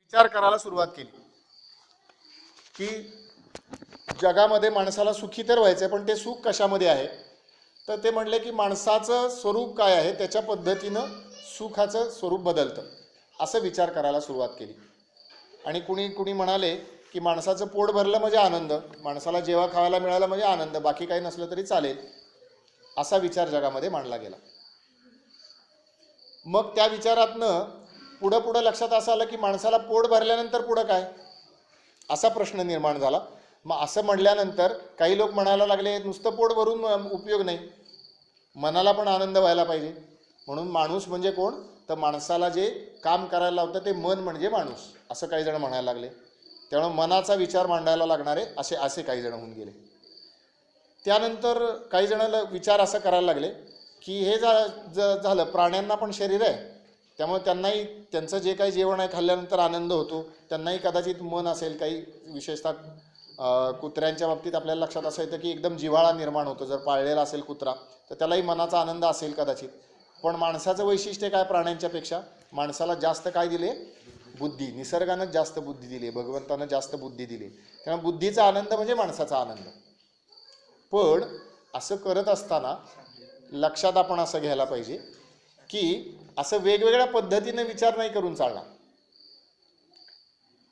विचार करायला सुरुवात केली की जगामध्ये माणसाला सुखी तर व्हायचं पण ते सुख कशामध्ये आहे. तर ते म्हणले की माणसाचं स्वरूप काय आहे त्याच्या पद्धतीनं सुखाचं स्वरूप बदलतं, असं विचार करायला सुरुवात केली. आणि कुणी कुणी म्हणाले की माणसाचं पोट भरलं म्हणजे आनंद, माणसाला जेव्हा खायला मिळालं म्हणजे आनंद, बाकी काही नसलं तरी चालेल, असा विचार जगामध्ये मांडला गेला. मग त्या विचारातनं पुढं पुढं लक्षात असं आलं की माणसाला पोट भरल्यानंतर पुढं काय, असा प्रश्न निर्माण झाला. मग असं म्हणल्यानंतर काही लोक म्हणायला लागले नुसतं पोट भरून उपयोग नाही, मनाला पण आनंद व्हायला पाहिजे. म्हणून माणूस म्हणजे कोण, तर माणसाला जे काम करायला लावतं ते मन म्हणजे माणूस, असं काही जण म्हणायला लागले. त्यामुळे मनाचा विचार मांडायला लागणारे असे असे काही जण होऊन गेले. त्यानंतर काही जणांना विचार असं करायला लागले की हे झालं प्राण्यांना पण शरीर आहे, त्यामुळे त्यांनाही त्यांचं जे काही जेवण आहे खाल्ल्यानंतर आनंद होतो, त्यांनाही कदाचित मन असेल. काही विशेषतः कुत्र्यांच्या बाबतीत आपल्याला लक्षात असं येतं की एकदम जिव्हाळा निर्माण होतो, जर पाळलेला असेल कुत्रा तर त्यालाही मनाचा आनंद असेल कदाचित. पण माणसाचं वैशिष्ट्य काय, प्राण्यांच्यापेक्षा माणसाला जास्त काय दिले, बुद्धी. निसर्गानं जास्त बुद्धी दिली, भगवंतानं जास्त बुद्धी दिली, त्यामुळे बुद्धीचा आनंद म्हणजे माणसाचा आनंद. पण असं करत असताना लक्षात आपण असं घ्यायला पाहिजे की असं वेगवेगळ्या पद्धतीनं विचार नाही करून चालणार.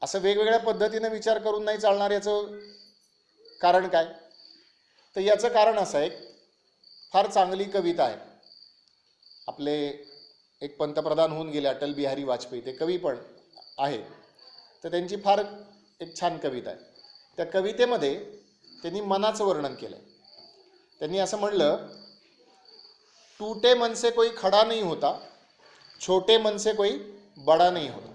असं वेगवेगळ्या पद्धतीनं विचार करून नाही चालणार. याचं कारण काय, तर याचं कारण असं आहे, फार चांगली कविता आहे. आपले एक पंतप्रधान होऊन गेले अटल बिहारी वाजपेयी, ते कवी पण आहे, तर त्यांची फार एक छान कविता आहे. त्या कवितेमध्ये त्यांनी मनाचं वर्णन केलं आहे. त्यांनी असं म्हणलं, टूटे मन से कोई खड़ा नहीं होता, छोटे मन से कोई बड़ा नहीं होता.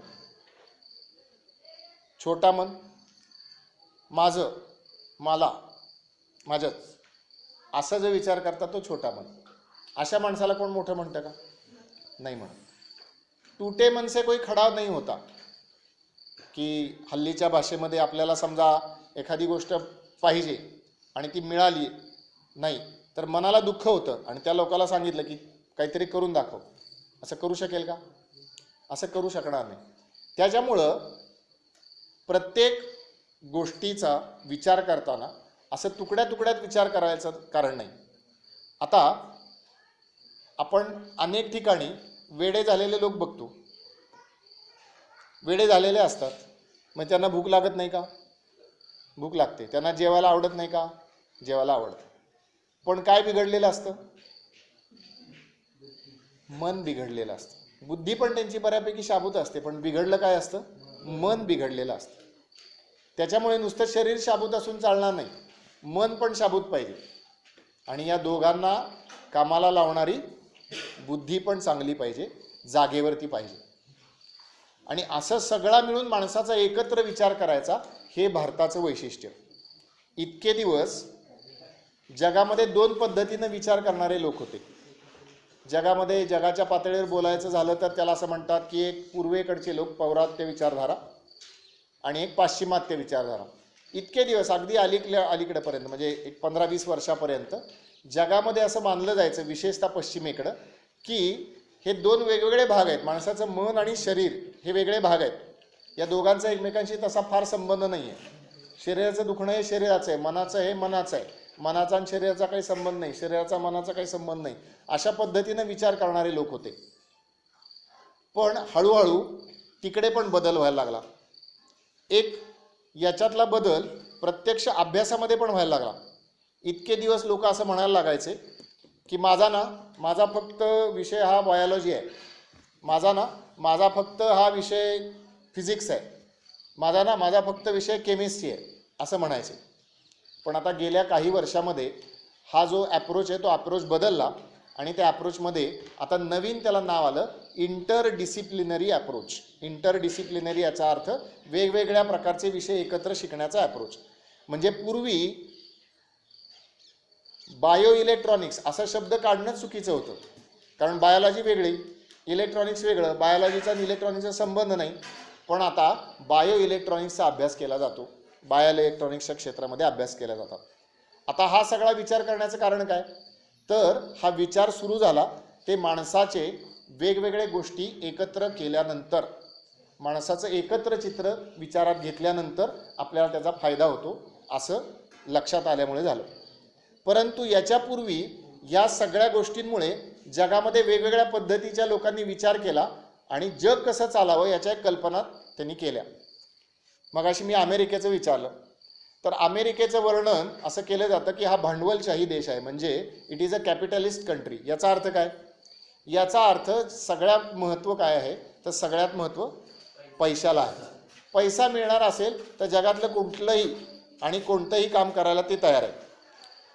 छोटा मन, माझं, मला, माझंच, असा जो विचार करतात तो छोटा मन. अशा माणसाला कोण मोठं म्हणतं का, नाही म्हणत. टूटे मन से कोई खडा नाही होता, की हल्लीच्या भाषेमध्ये आपल्याला समजा एखादी गोष्ट पाहिजे आणि ती मिळाली नाही तर मनाला दुःख होतं, आणि त्या लोकाला सांगितलं की काहीतरी करून दाखव, असं करू शकेल का, असं करू शकणार नाही. त्याच्यामुळं प्रत्येक गोष्टीचा विचार करताना असं तुकड्या तुकड्यात विचार करायचं कारण नाही. आता आपण अनेक ठिकाणी वेडे झालेले लोक बघतो, वेडे झालेले असतात, मग त्यांना भूक लागत नाही का, भूक लागते. त्यांना जेवायला आवडत नाही का, जेवायला आवडतं. पण काय बिघडलेलं असतं, मन बिघडलेलं असतं. बुद्धी पण त्यांची बऱ्यापैकी शाबूत असते, पण बिघडलं काय असतं, मन बिघडलेलं असतं. त्याच्यामुळे नुसतं शरीर शाबूत असून चालणार नाही, मन पण शाबूत पाहिजे. आणि या दोघांना कामाला लावणारी बुद्धी पण चांगली पाहिजे, जागेवरती पाहिजे. आणि असं सगळा मिळून माणसाचा एकत्र विचार करायचा, हे भारताचं वैशिष्ट्य. इतके दिवस जगामध्ये दोन पद्धतीनं विचार करणारे लोक होते. जगामध्ये जगाच्या पातळीवर बोलायचं झालं तर त्याला असं म्हणतात की एक पूर्वेकडचे लोक, पौरात्य विचारधारा, आणि एक पाश्चिमात्य विचारधारा. इतके दिवस अगदी अलीकडेपर्यंत म्हणजे एक 15-20 वर्षापर्यंत जगामध्ये असं मानलं जायचं, विशेषतः पश्चिमेकडं, की हे दोन वेगवेगळे भाग आहेत. माणसाचं मन आणि शरीर हे वेगळे भाग आहेत. या दोघांचा एकमेकांशी तसा फार संबंध नाही आहे. शरीराचं दुखणं हे शरीराचं आहे, मनाचं हे मनाचं आहे, मनाचा आणि शरीराचा काही संबंध नाही, शरीराचा मनाचा काही संबंध नाही, अशा पद्धतीनं विचार करणारे लोक होते. पण हळूहळू तिकडे पण बदल व्हायला लागला. एक याच्यातला बदल प्रत्यक्ष अभ्यासामध्ये पण व्हायला लागला. इतके दिवस लोक असं म्हणायला लागायचे की माझा फक्त विषय हा बायोलॉजी आहे, माझा फक्त हा विषय फिजिक्स आहे, माझा फक्त विषय केमिस्ट्री आहे, असं म्हणायचे. पण आता गेल्या काही वर्षामध्ये हा जो ॲप्रोच आहे तो ॲप्रोच बदलला, आणि त्या ॲप्रोचमध्ये आता नवीन त्याला नाव आलं इंटरडिसिप्लिनरी ॲप्रोच. इंटरडिसिप्लिनरी याचा अर्थ वेगवेगळ्या प्रकारचे विषय एकत्र शिकण्याचा ॲप्रोच. म्हणजे पूर्वी बायो इलेक्ट्रॉनिक्स असा शब्द काढणंच चुकीचं होतं, कारण बायोलॉजी वेगळी, इलेक्ट्रॉनिक्स वेगळं, बायोलॉजीचा आणि इलेक्ट्रॉनिक्सचा संबंध नाही. पण आता बायो इलेक्ट्रॉनिक्सचा अभ्यास केला जातो, बायो इलेक्ट्रॉनिक्सच्या क्षेत्रामध्ये अभ्यास केला जातात. आता हा सगळा विचार करण्याचं कारण काय, तर हा विचार सुरू झाला ते माणसाचे वेगवेगळे गोष्टी एकत्र केल्यानंतर. माणसाचं एकत्र चित्र विचारात घेतल्यानंतर आपल्याला त्याचा फायदा होतो असं लक्षात आल्यामुळे झालं. परंतु याच्यापूर्वी या सगळ्या गोष्टींमुळे जगामध्ये वेगवेगळ्या पद्धतीच्या लोकांनी विचार केला आणि जग कसं चालावं याच्या एक कल्पना त्यांनी केल्या. मगाशी मी अमेरिकेचं विचारलं, तर अमेरिकेचं वर्णन असं केलं जातं की हा भांडवलशाही देश आहे, म्हणजे it is a capitalist country. याचा अर्थ काय? याचा अर्थ सगळ्यात महत्त्व काय आहे, तर सगळ्यात महत्त्व पैशाला आहे. पैसा मिळणार असेल तर जगातलं कुठलंही आणि कोणतंही काम करायला ते तयार आहे.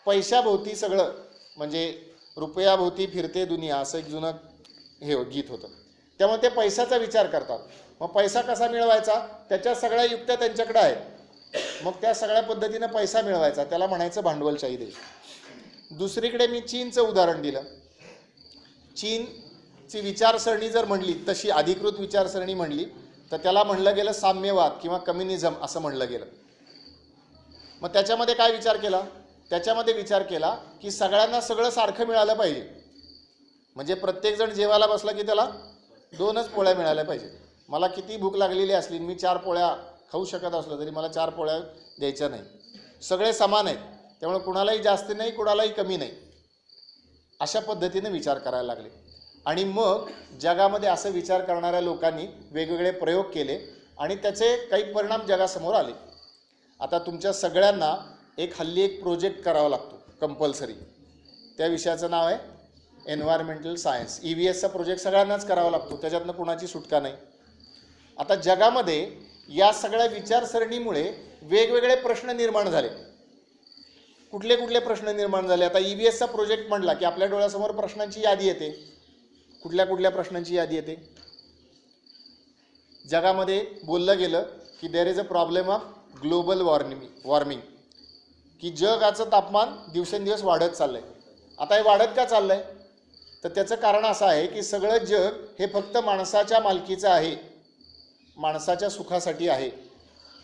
पैशाभोवती सगळं, म्हणजे रुपयाभोवती फिरते दुनिया असं एक जुनं हे गीत होतं. त्यामुळे ते पैशाचा विचार करतात. मग पैसा कसा मिळवायचा, त्याच्या सगळ्या युक्त्या त्यांच्याकडे आहेत. मग त्या सगळ्या पद्धतीनं पैसा मिळवायचा, त्याला म्हणायचं भांडवलशाही देश. दुसरीकडे मी चीनचं उदाहरण दिलं. चीनची विचारसरणी जर म्हणली, तशी अधिकृत विचारसरणी म्हणली, तर त्याला म्हणलं गेलं साम्यवाद किंवा कम्युनिझम असं म्हणलं गेलं. मग त्याच्यामध्ये काय विचार केला? त्याच्यामध्ये विचार केला की सगळ्यांना सगळं सारखं मिळालं पाहिजे. म्हणजे प्रत्येकजण जेवायला बसला की त्याला 2च पोळ्या मिळाल्या पाहिजे. मला किती भूक लागलेली असली, मी 4 पोळ्या खाऊ शकत असलो तरी मला 4 पोळ्या द्यायच्या नाही. सगळे समान आहेत, त्यामुळे कुणालाही जास्त नाही, कुणालाही कमी नाही, अशा पद्धतीने विचार करायला लागले. आणि मग जगामध्ये असं विचार करणाऱ्या लोकांनी वेगवेगळे प्रयोग केले आणि त्याचे काही परिणाम जगासमोर आले. आता तुमच्या सगळ्यांना हल्ली एक प्रोजेक्ट करावा लागतो कंपल्सरी. त्या विषयाचं नाव आहे एन्व्हायरमेंटल सायन्स. EVSचा प्रोजेक्ट सगळ्यांनाच करावा लागतो, त्याच्यातनं कुणाची सुटका नाही. आता जगामध्ये या सगळ्या विचारसरणीमुळे वेगवेगळे प्रश्न निर्माण झाले. कुठले कुठले प्रश्न निर्माण झाले? आता EVSचा प्रोजेक्ट म्हणला की आपल्या डोळ्यासमोर प्रश्नांची यादी येते. कुठल्या कुठल्या प्रश्नांची यादी येते? जगामध्ये बोललं गेलं की there is a problem of global warming, की जगाचं तापमान दिवसेंदिवस वाढत चाललं आहे. आता हे वाढत का चाललं आहे? तर त्याचं कारण असं आहे की सगळं जग हे फक्त माणसाच्या मालकीचं आहे, माणसाच्या सुखासाठी आहे,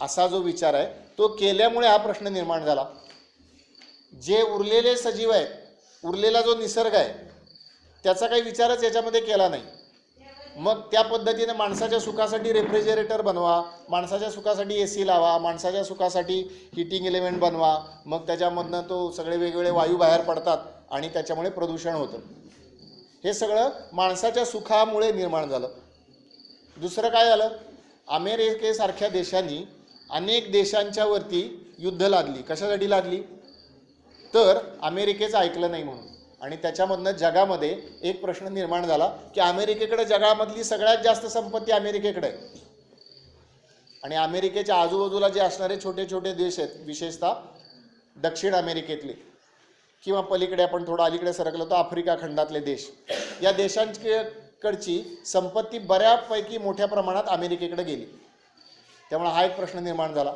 असा जो विचार आहे तो केल्यामुळे हा प्रश्न निर्माण झाला. जे उरलेले सजीव आहेत, उरलेला जो निसर्ग आहे, त्याचा काही विचारच याच्यामध्ये केला नाही. मग त्या पद्धतीने माणसाच्या सुखासाठी रेफ्रिजरेटर बनवा, माणसाच्या सुखासाठी AC लावा, माणसाच्या सुखासाठी हीटिंग एलिमेंट बनवा, मग त्याच्यामधनं तो सगळे वेगवेगळे वायू बाहेर पडतात आणि त्याच्यामुळे प्रदूषण होतं. हे सगळं माणसाच्या सुखामुळे निर्माण झालं. दुसरं काय झालं? अमेरिकेसारख्या देशांनी अनेक देशांच्या वरती युद्ध लादली. कशासाठी लादली? तर अमेरिकेचं ऐकलं नाही म्हणून. आणि त्याच्यामधनं जगामध्ये एक प्रश्न निर्माण झाला की अमेरिकेकडे जगामधली सगळ्यात जास्त संपत्ती अमेरिकेकडे आहे. आणि अमेरिकेच्या आजूबाजूला जे असणारे छोटे छोटे देश आहेत, विशेषतः दक्षिण अमेरिकेतले किंवा पलीकडे आपण थोडं अलीकडे सरकलो तर आफ्रिका खंडातले देश, या देशांकडची संपत्ती बऱ्यापैकी मोठ्या प्रमाणात अमेरिकेकडे गेली. त्यामुळे हा एक प्रश्न निर्माण झाला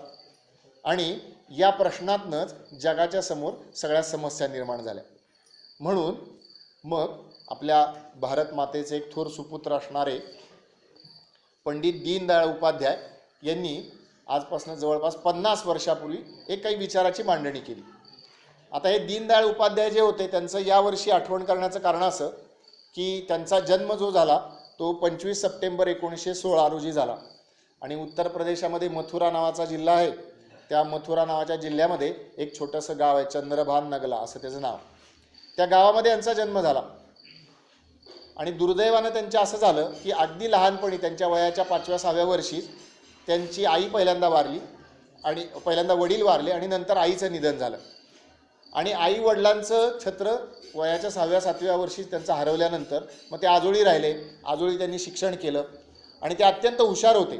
आणि या प्रश्नातनंच जगाच्या समोर सगळ्या समस्या निर्माण झाल्या. म्हणून मग आपल्या भारत मातेचे एक थोर सुपुत्र असणारे पंडित दीनदयाळ उपाध्याय यांनी आजपासून जवळपास 50 वर्षापूर्वी एक काही विचाराची मांडणी केली. आता हे दीनदयाळ उपाध्याय जे होते त्यांचं यावर्षी आठवण करण्याचं कारण असं की त्यांचा जन्म जो झाला तो 25 सप्टेंबर 1916 रोजी झाला. आणि उत्तर प्रदेशामध्ये मथुरा नावाचा जिल्हा आहे, त्या मथुरा नावाच्या जिल्ह्यामध्ये एक छोटंसं गाव आहे, चंद्रभान नगला असं त्याचं नाव. त्या गावामध्ये यांचा जन्म झाला. आणि दुर्दैवानं त्यांच्या असं झालं की अगदी लहानपणी त्यांच्या वयाच्या 5व्या-6व्या वर्षी त्यांची आई पहिल्यांदा वारली आणि पहिल्यांदा वडील वारले आणि नंतर आईचं निधन झालं. आणि आई वडिलांचं छत्र वयाच्या 6व्या-7व्या वर्षी त्यांचं हरवल्यानंतर मग ते आजोळी राहिले. आजोळी त्यांनी शिक्षण केलं आणि ते अत्यंत हुशार होते.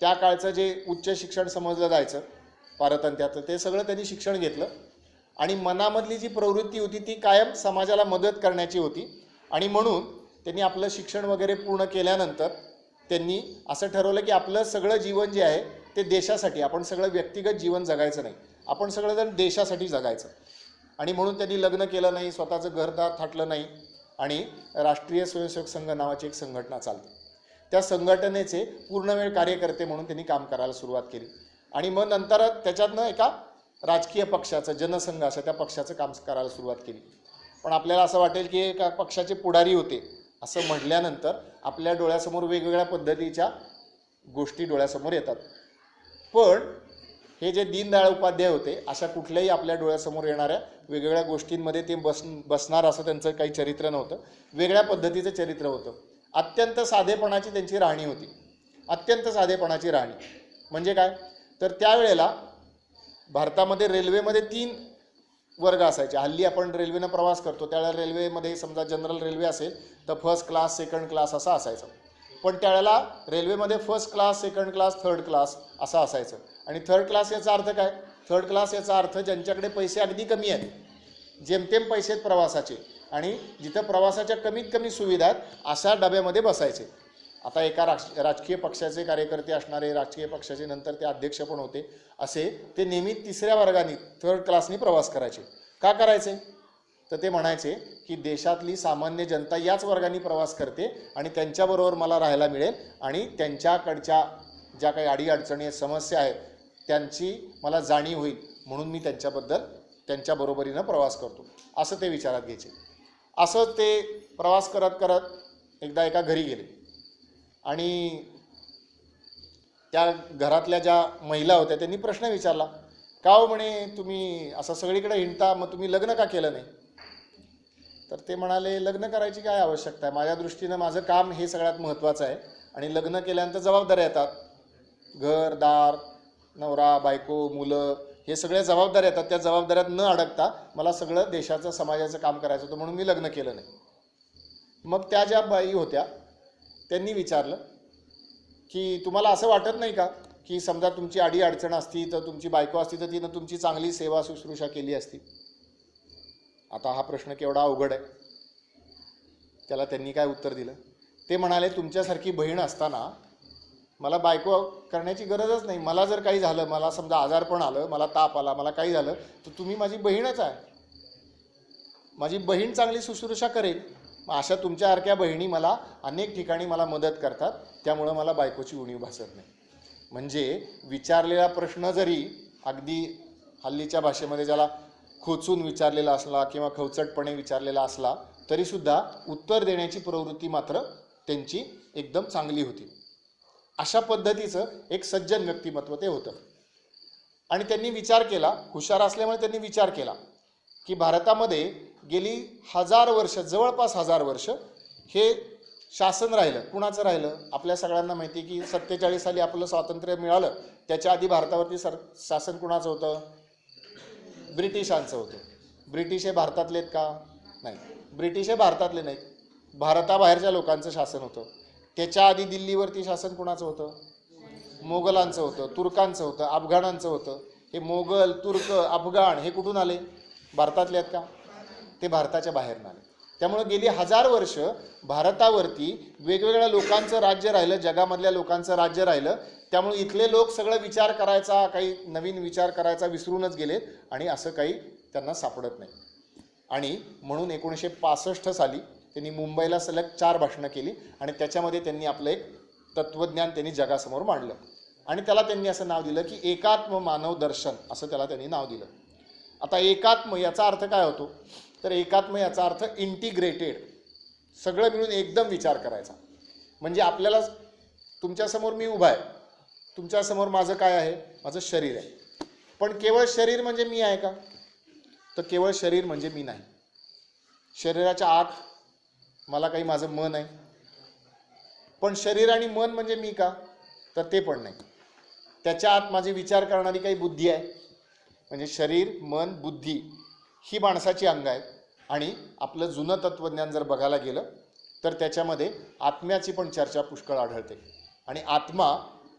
त्या काळचं जे उच्च शिक्षण समजलं जायचं पारतंत्र्याचं, ते सगळं त्यांनी शिक्षण घेतलं. आणि मनामधली जी प्रवृत्ती होती ती कायम समाजाला मदत करण्याची होती. आणि म्हणून त्यांनी आपलं शिक्षण वगैरे पूर्ण केल्यानंतर त्यांनी असं ठरवलं की आपलं सगळं जीवन जे आहे ते देशासाठी, आपण सगळं व्यक्तिगत जीवन जगायचं नाही, आपण सगळेजण देशासाठी जगायचं. आणि म्हणून त्यांनी लग्न केलं नाही, स्वतःचं घरदार थाटलं नाही आणि राष्ट्रीय स्वयंसेवक संघ नावाची एक संघटना चालते, त्या संघटनेचे पूर्णवेळ कार्यकर्ते म्हणून त्यांनी काम करायला सुरुवात केली. आणि मग नंतर त्याच्यातनं एका राजकीय पक्षाचं, जनसंघ अशा त्या पक्षाचं काम करायला सुरुवात केली. पण आपल्याला असं वाटेल की एका पक्षाचे पुढारी होते असं म्हटल्यानंतर आपल्या डोळ्यासमोर वेगवेगळ्या पद्धतीच्या गोष्टी डोळ्यासमोर येतात. पण हे जे दीनदयाळ उपाध्याय होते, अशा कुठल्याही आपल्या डोळ्यासमोर येणाऱ्या वेगवेगळ्या गोष्टींमध्ये ते बसणार असं त्यांचं काही चरित्र नव्हतं. वेगळ्या पद्धतीचं चरित्र होतं. अत्यंत साधेपणाची त्यांची राहणी होती. अत्यंत साधेपणाची राहणी म्हणजे काय, तर त्यावेळेला भारतामध्ये रेल्वेमध्ये 3 वर्ग असायचे. हल्ली आपण रेल्वेनं प्रवास करतो त्यावेळेला रेल्वेमध्ये समजा जनरल रेल्वे असेल तर फर्स्ट क्लास, सेकंड क्लास असं असायचं. पण त्यावेळेला रेल्वेमध्ये first class, second class, third class असं असायचं. आणि थर्ड क्लास याचा अर्थ काय, थर्ड क्लास याचा अर्थ ज्यांच्याकडे पैसे अगदी कमी आहेत, जेमतेम पैसे आहेत प्रवासाचे, आणि जिथं प्रवासाच्या कमीत कमी सुविधा आहेत अशा डब्यामध्ये बसायचे. आता एका राजकीय पक्षाचे कार्यकर्ते असणारे, राजकीय पक्षाचे नंतर ते अध्यक्ष पण होते, असे ते नेहमी 3ऱ्या वर्गाने, थर्ड क्लासनी प्रवास करायचे. का करायचे, तर ते म्हणायचे की देशातली सामान्य जनता याच वर्गाने प्रवास करते आणि त्यांच्याबरोबर मला राहायला मिळेल आणि त्यांच्याकडच्या ज्या काही अडीअडचणी, समस्या आहेत त्यांची मला जाणीव होईल, म्हणून मी त्यांच्याबरोबरीनं प्रवास करतो, असं ते विचारात घ्यायचे. असं ते प्रवास करत करत एकदा एका घरी गेले आणि त्या घरातल्या ज्या महिला होत्या त्यांनी प्रश्न विचारला, का हो म्हणे तुम्ही असं सगळीकडे हिंडता, मग तुम्ही लग्न का केलं नाही. तर ते म्हणाले, लग्न करायची काय आवश्यकता आहे, माझ्या दृष्टीनं माझं काम हे सगळ्यात महत्त्वाचं आहे आणि लग्न केल्यानंतर जबाबदाऱ्या येतात, घर दार, नवरा बायको मुलं, हे सगळ्या जबाबदाऱ्या येतात. त्या जबाबदाऱ्यात न अडकता मला सगळं देशाचं समाजाचं काम करायचं होतं, म्हणून मी लग्न केलं नाही. मग त्या ज्या बाई होत्या त्यांनी विचारलं की तुम्हाला असं वाटत नाही का की समजा तुमची अडीअडचण असती तर तुमची बायको असती तर तिनं तुमची चांगली सेवा शुश्रूषा केली असती. आता हा प्रश्न केवढा अवघड आहे. त्याला त्यांनी काय उत्तर दिलं, ते म्हणाले, तुमच्यासारखी बहीण असताना मला बायको करण्याची गरजच नाही. मला जर काही झालं, मला समजा आजारपण आलं, मला ताप आला, मला काही झालं, तर तुम्ही माझी बहीणच आहे, माझी बहीण चांगली शुश्रूषा करेल. मग अशा तुमच्यासारख्या बहिणी मला अनेक ठिकाणी मला मदत करतात, त्यामुळं मला बायकोची उणीव भासत नाही. म्हणजे विचारलेला प्रश्न जरी अगदी हल्लीच्या भाषेमध्ये ज्याला खोचून विचारलेला असला किंवा खवचटपणे विचारलेला असला तरीसुद्धा उत्तर देण्याची प्रवृत्ती मात्र त्यांची एकदम चांगली होती. अशा पद्धतीचं एक सज्जन व्यक्तिमत्व ते होतं. आणि त्यांनी विचार केला, हुशार असल्यामुळे त्यांनी विचार केला की भारतामध्ये गेली 1000 वर्ष, जवळपास 1000 वर्ष हे शासन राहिलं. कुणाचं राहिलं, आपल्या सगळ्यांना माहिती की 47 साली आपलं स्वातंत्र्य मिळालं, त्याच्या आधी भारतावरती शासन कुणाचं होतं, ब्रिटिशांचं होतं. ब्रिटिश हे भारतातले आहेत का, नाही, ब्रिटिश हे भारतातले नाहीत, भारताबाहेरच्या लोकांचं शासन होतं. त्याच्या आधी दिल्लीवरती शासन कुणाचं होतं, मोगलांचं होतं, तुर्कांचं होतं, अफगाणांचं होतं. हे मोगल, तुर्क, अफगाण हे कुठून आले, भारतातले आहेत का, ते भारताच्या बाहेर आले. त्यामुळे गेली 1000 वर्ष भारतावरती वेगवेगळ्या लोकांचं राज्य राहिलं, जगामधल्या लोकांचं राज्य राहिलं. त्यामुळे इथले लोक सगळं विचार करायचा, काही नवीन विचार करायचा विसरूनच गेलेत आणि असं काही त्यांना सापडत नाही. आणि म्हणून 1965 साली त्यांनी मुंबईला सलग 4 भाषणं केली आणि त्याच्यामध्ये त्यांनी आपलं एक तत्त्वज्ञान त्यांनी जगासमोर मांडलं आणि त्याला त्यांनी असं नाव दिलं की एकात्म मानव दर्शन, असं त्याला त्यांनी नाव दिलं. आता एकात्म याचा अर्थ काय होतो, तर एकात्म याचा अर्थ इंटिग्रेटेड, सगळं मिळून एकदम विचार करायचा. म्हणजे आपल्याला, तुमच्यासमोर मी उभा आहे, तुमच्यासमोर माझं काय आहे, माझं शरीर आहे. पण केवळ शरीर म्हणजे मी आहे का, तर केवळ शरीर म्हणजे मी नाही. शरीराच्या आत मला काही माझं मन आहे. पण शरीर आणि मन म्हणजे मी का, तर ते पण नाही. त्याच्या आत माझी विचार करणारी काही बुद्धी आहे. म्हणजे शरीर, मन, बुद्धी ही माणसाची अंग आहेत. आणि आपलं जुनं तत्त्वज्ञान जर बघायला गेलं तर त्याच्यामध्ये आत्म्याची पण चर्चा पुष्कळ आढळते. आणि आत्मा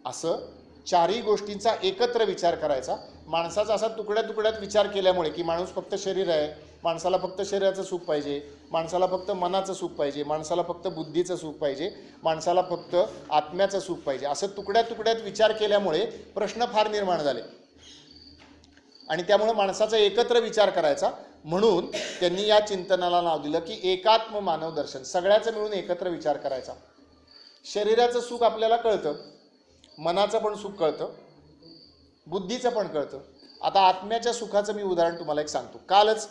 असं 4ही गोष्टींचा एकत्र विचार करायचा. माणसाचा असा तुकड्या तुकड्यात विचार केल्यामुळे की माणूस फक्त शरीर आहे, माणसाला फक्त शरीराचं सुख पाहिजे, माणसाला फक्त मनाचं सुख पाहिजे, माणसाला फक्त बुद्धीचं सुख पाहिजे, माणसाला फक्त आत्म्याचं सुख पाहिजे, असं तुकड्या तुकड्यात विचार केल्यामुळे प्रश्न फार निर्माण झाले. आणि त्यामुळे माणसाचा एकत्र विचार करायचा, म्हणून त्यांनी या चिंतनाला नाव दिलं की एकात्म मानव दर्शन, सगळ्याचं मिळून एकत्र विचार करायचा. शरीराचं सुख आपल्याला कळतं, मनाचं पण सुख कळतं, बुद्धीचं पण कळतं. आता आत्म्याच्या सुखाचं मी उदाहरण तुम्हाला एक सांगतो. कालच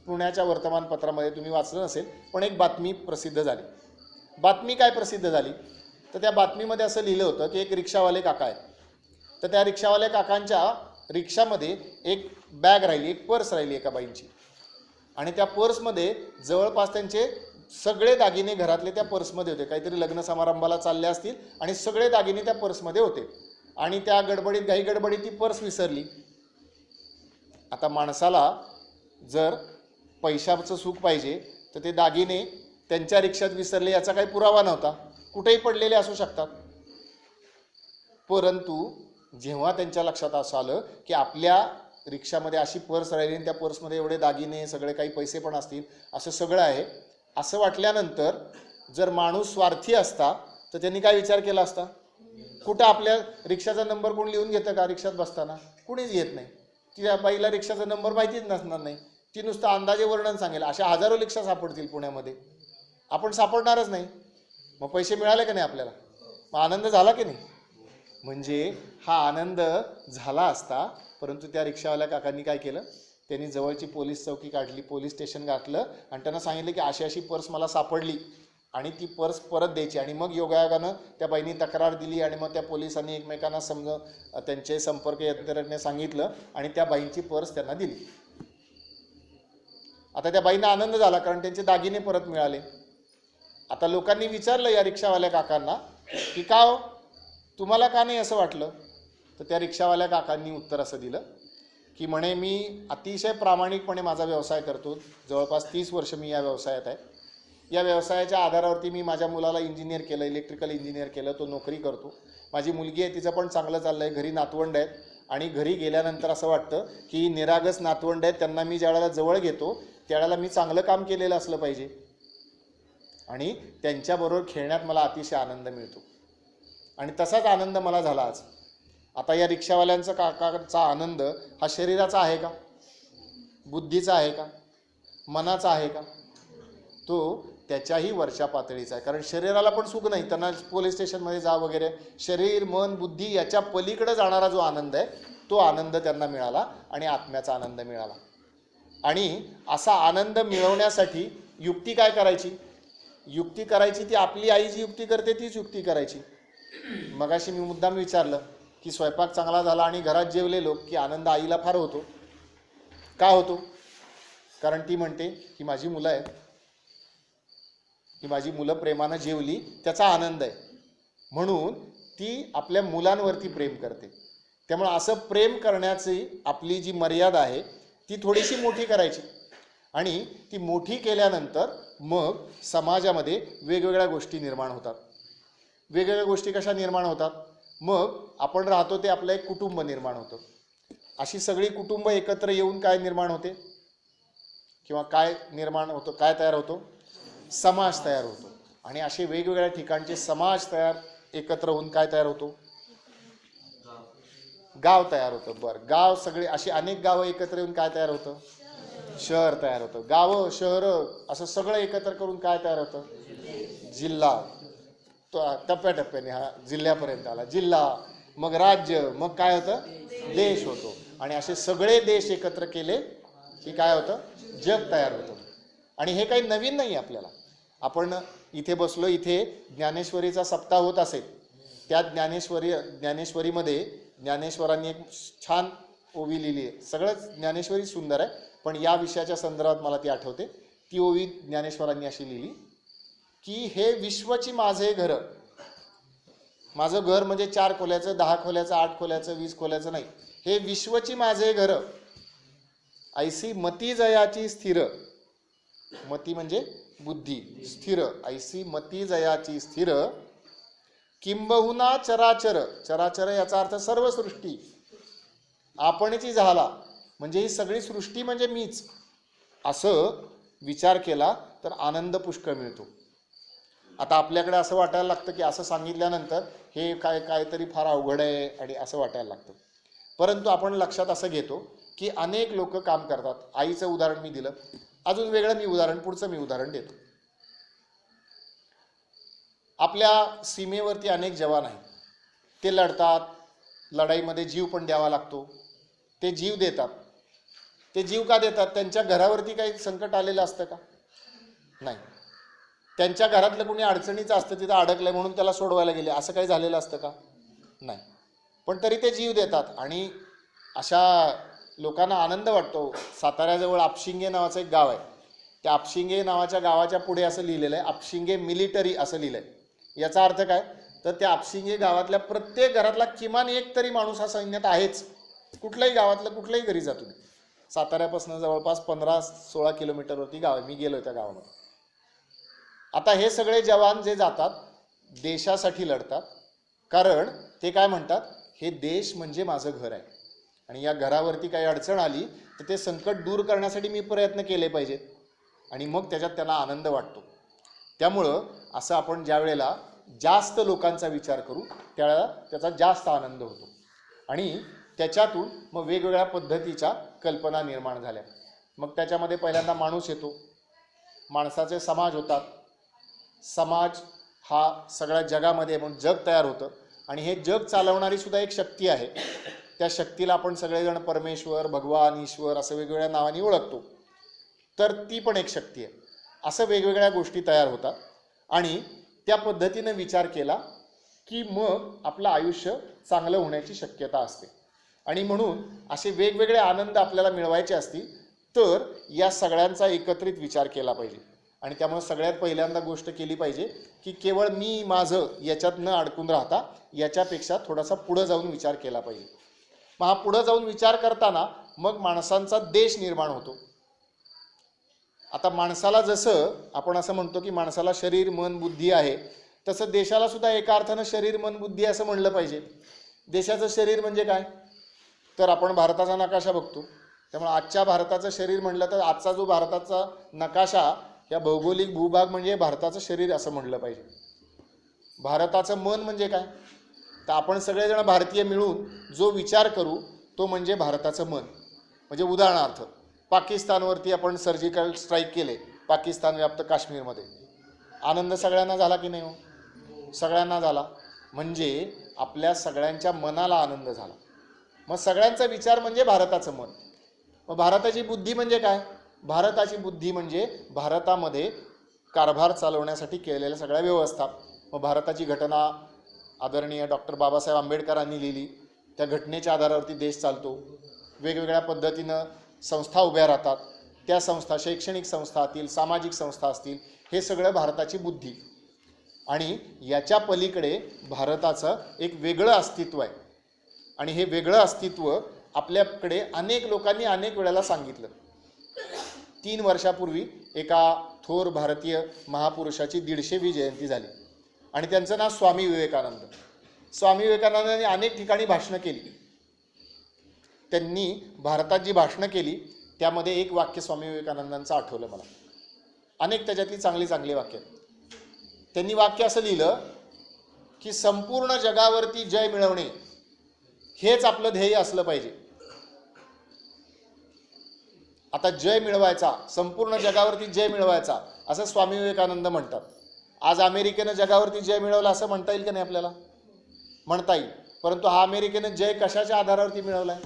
पुण्याच्या वर्तमानपत्रामध्ये तुम्ही वाचलं नसेल, पण एक बातमी प्रसिद्ध झाली. बातमी काय प्रसिद्ध झाली, तर त्या बातमीमध्ये असं लिहिलं होतं की एक रिक्षावाले काका आहेत, तर त्या रिक्षावाल्या काकांच्या रिक्षामध्ये एक बॅग राहिली, एक पर्स राहिली एका बाईंची, आणि त्या पर्समध्ये जवळपास त्यांचे सगळे दागिने घरातले त्या पर्समध्ये होते. काहीतरी लग्न समारंभाला चालले असतील आणि सगळे दागिने त्या पर्समध्ये होते, आणि त्या गडबडीत घाई गडबडीत ती पर्स विसरली. आता माणसाला जर पैशाचं सुख पाहिजे तर ते दागिने त्यांच्या रिक्षात विसरले याचा काही पुरावा नव्हता, कुठेही पडलेले असू शकतात. परंतु जेव्हा त्यांच्या लक्षात असं आलं की आपल्या रिक्षामध्ये अशी पर्स राहिली आणि त्या पर्समध्ये एवढे दागिने, सगळे काही पैसे पण असतील, असं सगळं आहे, असं वाटल्यानंतर जर माणूस स्वार्थी असता तर त्यांनी काय विचार केला असता? कुठं आपल्या रिक्षाचा नंबर कोण लिहून घेतं का? रिक्षात बसताना कुणीच घेत नाही. त्या बाईला रिक्षाचा नंबर माहितीच नसणार नाही, ती नुसतं अंदाजे वर्णन सांगेल. अशा हजारो रिक्षा सापडतील पुण्यामध्ये, आपण सापडणारच नाही. मग पैसे मिळाले का नाही आपल्याला? मग आनंद झाला की नाही? म्हणजे हा आनंद झाला असता, परंतु त्या रिक्षावाल्या काकांनी काय केलं? त्यांनी जवळची पोलीस चौकी काढली, पोलीस स्टेशन गाठलं आणि त्यांना सांगितलं की अशी अशी पर्स मला सापडली आणि ती पर्स परत द्यायची. आणि मग योगायोगानं त्या बाईंनी तक्रार दिली आणि मग त्या पोलिसांनी एकमेकांना त्यांचे संपर्क यंत्रणेने सांगितलं आणि त्या बाईंची पर्स त्यांना दिली. आता त्या बाईंना आनंद झाला, कारण त्यांचे दागिने परत मिळाले. आता लोकांनी विचारलं या रिक्षावाल्या काकांना की का हो, तुम्हाला का नाही असं वाटलं? तर त्या रिक्षावाल्या काकांनी उत्तर असं दिलं की म्हणे, मी अतिशय प्रामाणिकपणे माझा व्यवसाय करतो, जवळपास 30 वर्ष मी या व्यवसायात आहे. या व्यवसायाच्या आधारावरती मी माझ्या मुलाला इंजिनियर केलं, इलेक्ट्रिकल इंजिनियर केलं, तो नोकरी करतो. माझी मुलगी आहे, तिचं पण चांगलं चाललं आहे, घरी नातवंड आहेत, आणि घरी गेल्यानंतर असं वाटतं की निरागस नातवंड आहेत, त्यांना मी ज्यावेळेला जवळ घेतो त्यावेळेला मी चांगलं काम केलेलं असलं पाहिजे, आणि त्यांच्याबरोबर खेळण्यात मला अतिशय आनंद मिळतो. आणि तसाच आनंद मला झाला आज. आता या रिक्षावाल्यांचा काकाचा आनंद हा शरीराचा आहे का? बुद्धीचा आहे का? मनाचा आहे का? तो त्याच्याही वरच्या पातळीचा आहे. कारण शरीराला पण सुख नाही, त्यांना पोलीस स्टेशनमध्ये जा वगैरे, शरीर मन बुद्धी याच्या पलीकडे जाणारा जो आनंद आहे तो आनंद त्यांना मिळाला, आणि आत्म्याचा आनंद मिळाला. आणि असा आनंद मिळवण्यासाठी युक्ती काय करायची? युक्ती करायची ती आपली आई जी युक्ती करते तीच युक्ती करायची. मगाशी मी मुद्दाम विचारलं की स्वयंपाक चांगला झाला आणि घरात जेवले लोक की आनंद आईला फार होतो. का होतो? कारण ती म्हणते की माझी मुलं आहेत, की माझी मुलं प्रेमानं जेवली, त्याचा आनंद आहे, म्हणून ती आपल्या मुलांवरती प्रेम करते. त्यामुळे असं प्रेम करण्याची आपली जी मर्यादा आहे ती थोडीशी मोठी करायची, आणि ती मोठी केल्यानंतर मग समाजामध्ये वेगवेगळ्या गोष्टी निर्माण होतात. वेगवेगळ्या गोष्टी कशा निर्माण होतात? मग आपण राहतो ते आपलं एक कुटुंब निर्माण होतं. अशी सगळी कुटुंब एकत्र येऊन काय निर्माण होते, किंवा काय निर्माण होतं, काय तयार होतो? समाज तयार होतो. आणि असे वेगवेगळ्या ठिकाणचे समाज एकत्र होऊन काय तयार होतो? गाव तयार होतं. बरं, गाव सगळे अशी अनेक गावं एकत्र येऊन काय तयार होतं? शहर तयार होतं. गावं शहरं असं सगळं एकत्र करून काय तयार होतं? जिल्हा. तो टप्प्याटप्प्याने हा जिल्ह्यापर्यंत आला, जिल्हा, मग राज्य, मग काय होतं? देश होतो. आणि असे सगळे देश एकत्र केले की काय होतं? जग तयार होतं. आणि हे काही नवीन नाही आपल्याला. आपण इथे बसलो, इथे ज्ञानेश्वरीचा सप्ताह होत असेल, त्या ज्ञानेश्वरीमध्ये ज्ञानेश्वरांनी एक छान ओवी लिहिली आहे. सगळंच ज्ञानेश्वरी सुंदर आहे, पण या विषयाच्या संदर्भात मला ती आठवते. ती ओवी ज्ञानेश्वरांनी अशी लिहिली की हे विश्वची माझे घर. माझं घर म्हणजे 4 खोल्याचं, 10 खोल्याचं, 8 खोल्याचं, 20 खोल्याचं नाही. हे विश्वची माझे घर. ऐसी मती जयाची स्थिर. मती म्हणजे बुद्धी, स्थिर. ऐसी मती जयाची स्थिर. किंबहुना चराचर. चराचर याचा अर्थ सर्व सृष्टी. आपणची झाला म्हणजे ही सगळी सृष्टी म्हणजे मीच. असं विचार केला तर आनंद पुष्कळ मिळतो. आता आपल्याकडे असं वाटायला लागतं की असं सांगितल्यानंतर हे काहीतरी फार अवघड आहे आणि असं वाटायला लागतं. परंतु आपण लक्षात असं घेतो की अनेक लोक काम करतात. आईचं उदाहरण मी दिलं, अजून वेगळं पुढचं मी उदाहरण देतो. आपल्या सीमेवरती अनेक जवान आहेत, ते लढतात, लढाईमध्ये जीव पण द्यावा लागतो. ते जीव देतात. ते जीव का देतात? त्यांच्या घरावरती काही संकट आलेलं असतं का? नाही. त्यांच्या घरातलं कोणी अडचणीचं असतं, तिथं अडकलंय म्हणून त्याला सोडवायला गेले, असं काही झालेलं असतं का? नाही. पण तरी ते जीव देतात आणि अशा लोकांना आनंद वाटतो. साताऱ्याजवळ आपशिंगे नावाचं एक गाव आहे. त्या आपशिंगे नावाच्या गावाच्या पुढे असं लिहिलेलं आहे, आपशिंगे मिलिटरी असं लिहिलं आहे. याचा अर्थ काय? तर त्या आपशिंगे गावातल्या प्रत्येक घरातला किमान एक तरी माणूस हा सैन्यात आहेच. कुठल्याही गावातलं कुठल्याही घरी जा तुम्ही. साताऱ्यापासून जवळपास 15-16 किलोमीटरवरती गाव आहे. मी गेलो त्या गावामध्ये. आता हे सगळे जवान जे जातात देशासाठी लढतात, कारण ते काय म्हणतात, हे देश म्हणजे माझं घर आहे आणि या घरावरती काही अडचण आली तर ते संकट दूर करण्यासाठी मी प्रयत्न केले पाहिजेत आणि मग त्याच्यात त्यांना आनंद वाटतो. त्यामुळं असं आपण ज्या वेळेला जास्त लोकांचा विचार करू त्यावेळेला त्याचा जास्त आनंद होतो आणि त्याच्यातून मग वेगवेगळ्या पद्धतीच्या कल्पना निर्माण झाल्या. मग त्याच्यामध्ये पहिल्यांदा माणूस येतो, माणसाचे समाज होतात. समाज हा सगळ्या जगामध्ये म्हणून जग तयार होतं आणि हे जग चालवणारी सुद्धा एक शक्ती आहे. त्या शक्तीला आपण सगळेजण परमेश्वर, भगवान, ईश्वर असं वेगवेगळ्या नावाने ओळखतो. तर ती पण एक शक्ती आहे. असं वेगवेगळ्या गोष्टी तयार होतात आणि त्या पद्धतीने विचार केला की मग आपलं आयुष्य चांगलं होण्याची शक्यता असते. आणि म्हणून असे वेगवेगळे आनंद आपल्याला मिळवायचे असतील तर या सगळ्यांचा एकत्रित विचार केला पाहिजे. आणि त्यामुळे सगळ्यात पहिल्यांदा गोष्ट केली पाहिजे की केवळ मी माझं याच्यात न अडकून राहता याच्यापेक्षा थोडासा पुढं जाऊन विचार केला पाहिजे. मग हा पुढं जाऊन विचार करताना मग माणसांचा देश निर्माण होतो. आता माणसाला जसं आपण असं म्हणतो की माणसाला शरीर, मन, बुद्धी आहे, तसं देशाला सुद्धा एका अर्थानं शरीर, मन, बुद्धी असं म्हणलं पाहिजे. देशाचं शरीर म्हणजे काय? तर आपण भारताचा नकाशा बघतो. त्यामुळे आजच्या भारताचं शरीर म्हटलं तर आजचा जो भारताचा नकाशा या भौगोलिक भूभाग म्हणजे भारताचं शरीर असं म्हणलं पाहिजे. भारताचं मन म्हणजे काय? तर आपण सगळेजण भारतीय मिळून जो विचार करू तो म्हणजे भारताचं मन. म्हणजे उदाहरणार्थ पाकिस्तानवरती आपण सर्जिकल स्ट्राईक केले, पाकिस्तान व्याप्त काश्मीरमध्ये, आनंद सगळ्यांना झाला की नाही हो? सगळ्यांना झाला. म्हणजे आपल्या सगळ्यांच्या मनाला आनंद झाला. मग सगळ्यांचा विचार म्हणजे भारताचं मन. मग भारताची बुद्धी म्हणजे काय? भारताची बुद्धी म्हणजे भारतामध्ये कारभार चालवण्यासाठी केलेल्या सगळ्या व्यवस्था. मग भारताची घटना आदरणीय डॉक्टर बाबासाहेब आंबेडकरांनी लिहिली. त्या घटनेच्या आधारावरती देश चालतो. वेगवेगळ्या पद्धतीनं संस्था उभ्या राहतात. त्या संस्था, शैक्षणिक संस्था असतील, सामाजिक संस्था असतील, हे सगळं भारताची बुद्धी. आणि याच्या पलीकडे भारताचं एक वेगळं अस्तित्व आहे आणि हे वेगळं अस्तित्व आपल्याकडे अनेक लोकांनी अनेक वेळेला सांगितलं. 3 वर्षापूर्वी एका थोर भारतीय महापुरुषाची 150वी जयंती झाली आणि त्यांचं नाव स्वामी विवेकानंद. स्वामी विवेकानंदांनी अनेक ठिकाणी भाषणं केली. त्यांनी भारतात जी भाषणं केली त्यामध्ये एक वाक्य स्वामी विवेकानंदांचं आठवलं मला. अनेक त्याच्यातली चांगली चांगली वाक्य. त्यांनी वाक्य असं लिहिलं की संपूर्ण जगावरती जय मिळवणे हेच आपलं ध्येय असलं पाहिजे. आता जय मिळवायचा, संपूर्ण जगावरती जय मिळवायचा असं स्वामी विवेकानंद म्हणतात. आज अमेरिकेनं जगावरती जय मिळवला असं म्हणता येईल का नाही आपल्याला? म्हणता येईल. परंतु हा अमेरिकेनं जय कशाच्या आधारावरती मिळवलाय?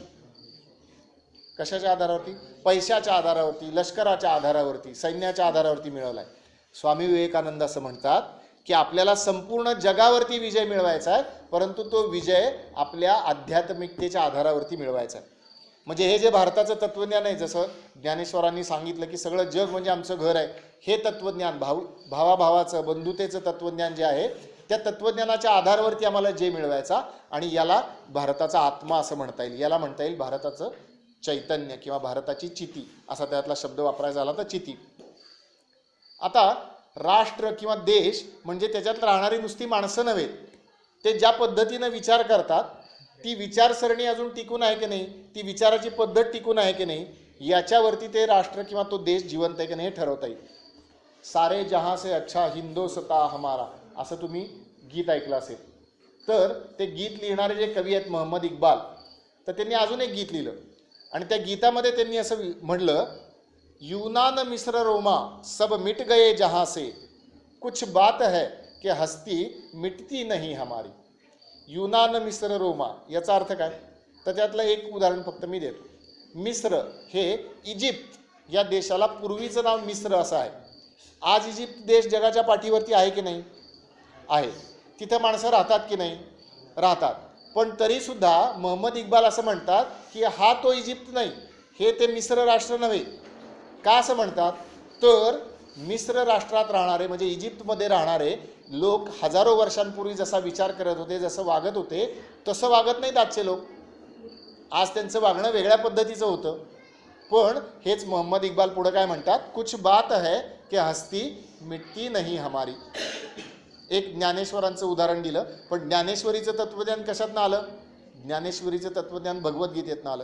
कशाच्या आधारावरती? पैशाच्या आधारावरती, लष्कराच्या आधारावरती, सैन्याच्या आधारावरती मिळवलाय. स्वामी विवेकानंद असं म्हणतात की आपल्याला संपूर्ण जगावरती विजय मिळवायचा आहे, परंतु तो विजय आपल्या आध्यात्मिकतेच्या आधारावरती मिळवायचा आहे. म्हणजे हे जे भारताचं तत्त्वज्ञान आहे, जसं ज्ञानेश्वरांनी सांगितलं की सगळं जग म्हणजे आमचं घर आहे, हे तत्त्वज्ञान, भावाभावाचं, बंधुतेचं तत्त्वज्ञान जे आहे, त्या तत्त्वज्ञानाच्या आधारावरती आम्हाला जे मिळवायचा आणि याला भारताचा आत्मा असं म्हणता येईल. याला म्हणता येईल भारताचं चैतन्य किंवा भारताची चिती, असा त्यातला शब्द वापरायचा झाला तर चिती. आता राष्ट्र किंवा देश म्हणजे त्याच्यात राहणारी नुसती माणसं नव्हे, ते ज्या पद्धतीनं विचार करतात ती विचारसरणी अजून टिकून आहे की नाही, ती विचाराची पद्धत टिकून आहे की नाही, याच्यावरती ते राष्ट्र किंवा तो देश जिवंत आहे की नाही हे ठरवता येईल. सारे जहां से अच्छा हिंदोसता हमारा असं तुम्ही गीत ऐकलं असेल. तर ते गीत लिहिणारे जे कवी आहेत मोहम्मद इक्बाल, तर त्यांनी अजून एक गीत लिहिलं आणि त्या गीतामध्ये त्यांनी असं म्हणलं, यूनान मिस्र रोमा सब मिट गए जहां से, कुछ बात है कि हस्ती मिटती नहीं हमारी. युनान मिस्र रोमा याचा अर्थ काय? तर त्यातलं एक उदाहरण फक्त मी देतो. मिस्र हे इजिप्त या देशाला पूर्वीचं नाव मिस्र असं आहे. आज इजिप्त देश जगाच्या पाठीवरती आहे की नाही? आहे. तिथं माणसं राहतात की नाही? राहतात. पण तरीसुद्धा मोहम्मद इक्बाल असं म्हणतात की हा तो इजिप्त नाही, हे ते मिस्र राष्ट्र नव्हे. का असं म्हणतात? तर मिस्र राष्ट्रात राहणारे म्हणजे इजिप्तमध्ये राहणारे लोक हजारो वर्षांपूर्वी जसा विचार करत होते, जसं वागत होते, तसं वागत नाहीत आजचे लोक. आज त्यांचं वागणं वेगळ्या पद्धतीचं होतं. पण हेच मोहम्मद इक्बाल पुढं काय म्हणतात? कुछ बात है कि हस्ती मिटती नहीं हमारी. एक ज्ञानेश्वरांचं उदाहरण दिलं, पण ज्ञानेश्वरीचं तत्त्वज्ञान कशातनं आलं? ज्ञानेश्वरीचं तत्त्वज्ञान भगवद्गीतेतनं आलं.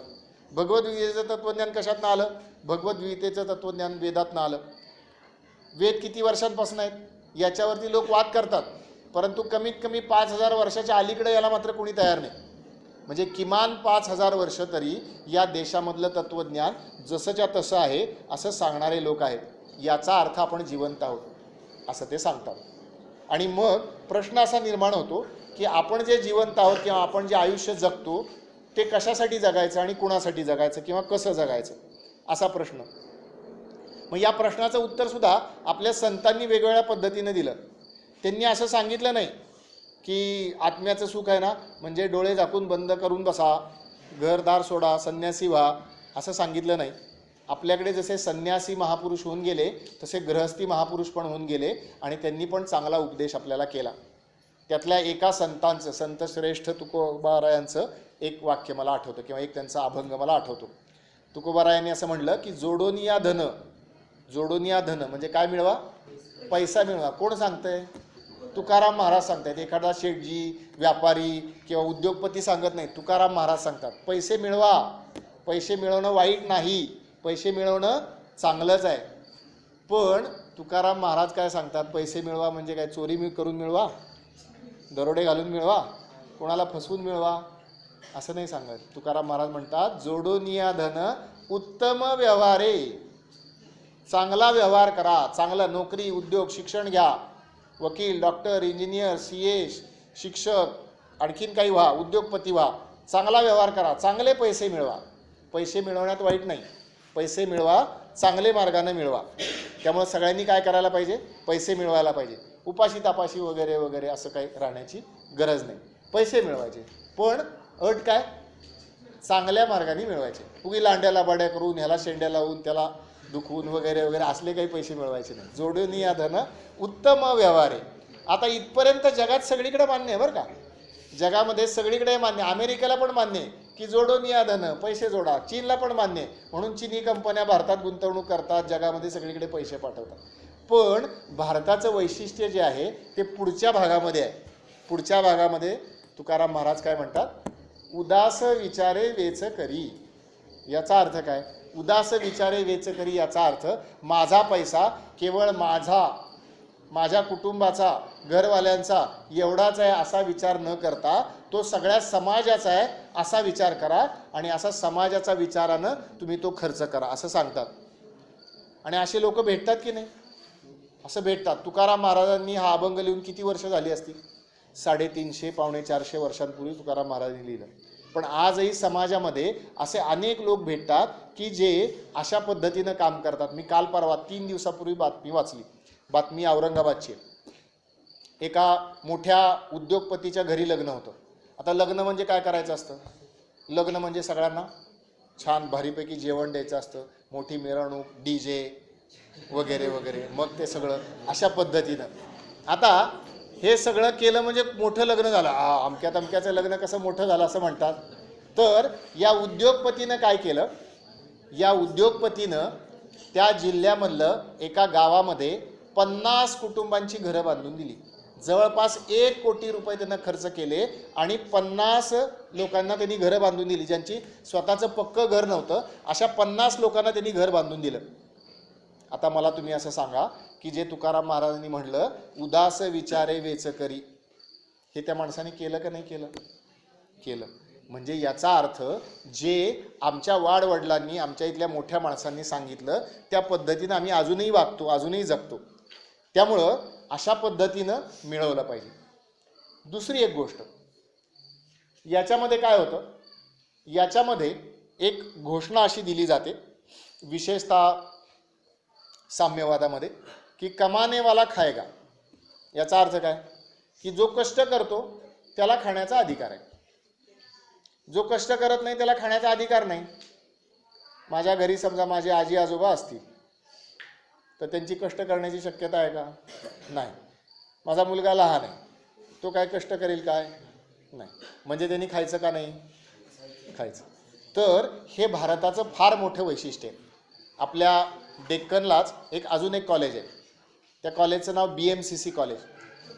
भगवद्गीतेचं तत्त्वज्ञान कशातनं आलं? भगवद्गीतेचं तत्त्वज्ञान वेदातनं आलं. वेद किती वर्षांपासून आहेत याच्यावरती लोक वाद करतात, परंतु कमीत कमी 5000 वर्षाच्या अलीकडे याला मात्र कोणी तयार नाही. म्हणजे किमान 5000 वर्ष तरी या देशामधलं तत्त्वज्ञान जसंच्या तसं आहे असं सांगणारे लोक आहेत. याचा अर्थ आपण जिवंत आहोत असं ते सांगतात. आणि मग प्रश्न असा निर्माण होतो की आपण जे जिवंत आहोत किंवा आपण जे आयुष्य जगतो ते कशासाठी जगायचं आणि कुणासाठी जगायचं किंवा कसं जगायचं असा प्रश्न. मग या प्रश्नाचं उत्तरसुद्धा आपल्या संतांनी वेगवेगळ्या पद्धतीने दिलं. त्यांनी असं सांगितलं नाही की आत्म्याचं सुख आहे ना म्हणजे डोळे झाकून बंद करून बसा, घरदार सोडा, संन्यासी व्हा, असं सांगितलं नाही. आपल्याकडे जसे संन्यासी महापुरुष होऊन गेले तसे गृहस्थी महापुरुष पण होऊन गेले आणि त्यांनी पण चांगला उपदेश आपल्याला केला. त्यातल्या एका संतांचं, संत श्रेष्ठ तुकोबारायांचं एक वाक्य मला आठवतं किंवा एक त्यांचा अभंग मला आठवतो. तुकोबारायांनी असं म्हणलं की जोडोनिया धन, जोडोनिया धन म्हणजे काय मिळवा? पैसा मिळवा. कोण सांगतंय? तुकाराम महाराज सांगतायत. एखादा शेठजी, व्यापारी किंवा उद्योगपती सांगत नाही, तुकाराम महाराज सांगतात. पैसे मिळवा. पैसे मिळवणं वाईट नाही, पैसे मिळवणं चांगलंच आहे. पण तुकाराम महाराज काय सांगतात? पैसे मिळवा म्हणजे काय? चोरी करून मिळवा, दरोडे घालून मिळवा, कोणाला फसवून मिळवा असं नाही सांगत. तुकाराम महाराज म्हणतात जोडोनिया धन उत्तम व्यवहारे. चांगला व्यवहार करा, चांगला नोकरी, उद्योग, शिक्षण घ्या, वकील, डॉक्टर, इंजिनियर, CA, शिक्षक, आणखीन काही व्हा, उद्योगपती व्हा, चांगला व्यवहार करा, चांगले पैसे मिळवा. पैसे मिळवण्यात वाईट नाही, पैसे मिळवा, चांगले मार्गाने मिळवा. त्यामुळे सगळ्यांनी काय करायला पाहिजे? पैसे मिळवायला पाहिजे. उपाशी तापाशी वगैरे वगैरे असं काही राहण्याची गरज नाही. पैसे मिळवायचे, पण अट काय? चांगल्या मार्गाने मिळवायचे. उगी लांड्याला बाड्या करून, ह्याला शेंड्या लावून, त्याला दुखवून वगैरे वगैरे असले काही पैसे मिळवायचे नाही. जोडून या धन उत्तम व्यवहार आहे. आता इथपर्यंत जगात सगळीकडे मान्य आहे बरं का, जगामध्ये सगळीकडे मान्य. अमेरिकेला पण मान्य आहे की जोडून या धन, पैसे जोडा. चीनला पण मान्य आहे, म्हणून चीनी कंपन्या भारतात गुंतवणूक करतात, जगामध्ये सगळीकडे पैसे पाठवतात. पण भारताचं वैशिष्ट्य जे आहे ते पुढच्या भागामध्ये आहे. पुढच्या भागामध्ये तुकाराम महाराज काय म्हणतात? उदास विचारे वेच करी. याचा अर्थ काय? उदास विचारे वेच करी याचा अर्थ माझा पैसा केवळ माझ्या कुटुंबाचा, घरवाल्यांचा एवढाच आहे असा विचार न करता तो सगळ्या समाजाचा आहे असा विचार करा आणि असा समाजाचा विचारानं तुम्ही तो खर्च करा असं सांगतात. आणि असे लोक भेटतात की नाही? असं भेटतात. तुकाराम महाराजांनी हा अभंग लिहून किती वर्ष झाली असतील? 350 पावणे 400 वर्षांपूर्वी तुकाराम महाराजांनी लिहिलं. पण आजही समाजामध्ये असे अनेक लोक भेटतात की जे अशा पद्धतीनं काम करतात. मी काल परवा 3 दिवसापूर्वी बातमी वाचली. बातमी औरंगाबादची. एका मोठ्या उद्योगपतीच्या घरी लग्न होतं. आता लग्न म्हणजे काय करायचं असतं? लग्न म्हणजे सगळ्यांना छान भारीपैकी जेवण द्यायचं असतं, मोठी मिरवणूक, DJ वगैरे वगैरे, मग ते सगळं अशा पद्धतीनं. आता हे सगळं केलं म्हणजे मोठं लग्न झालं. अमक्याचं लग्न कसं मोठं झालं असं म्हणतात. तर या उद्योगपतीनं काय केलं? या उद्योगपतीनं त्या जिल्ह्यामधलं एका गावामध्ये 50 कुटुंबांची घरं बांधून दिली. जवळपास 1 कोटी रुपये त्यांना खर्च केले आणि 50 लोकांना त्यांनी घरं बांधून दिली. ज्यांची स्वतःचं पक्कं घर नव्हतं अशा 50 लोकांना त्यांनी घर बांधून दिलं. आता मला तुम्ही असं सांगा की जे तुकाराम महाराजांनी म्हणलं उदास विचारे वेच करी, हे त्या माणसाने केलं का नाही केलं? केलं. म्हणजे याचा अर्थ जे आमच्या वाडवडिलांनी, आमच्या इथल्या मोठ्या माणसांनी सांगितलं त्या पद्धतीनं आम्ही अजूनही वागतो, अजूनही जगतो. त्यामुळं अशा पद्धतीनं मिळवलं पाहिजे. दुसरी एक गोष्ट याच्यामध्ये काय होतं? याच्यामध्ये एक घोषणा अशी दिली जाते विशेषतः साम्यवादामध्ये की कमाने वाला खाएगा, याचा अर्थ काय की जो कष्ट करतो त्याला खाण्याचा अधिकार आहे, जो कष्ट करत नाही त्याला खाण्याचा अधिकार नाही. माझ्या घरी समजा माझे आजी आजोबा असतील तर त्यांची कष्ट करण्याची शक्यता आहे का? नाही. माझा मुलगा लहान आहे, तो काय कष्ट करेल काय? नाही. म्हणजे त्यांनी खायचं का नाही? खायचं. तर हे भारताचं फार मोठं वैशिष्ट्य आहे. आपल्या डेक्कनलाच अजून एक कॉलेज आहे, त्या कॉलेजचं नाव BMCC कॉलेज.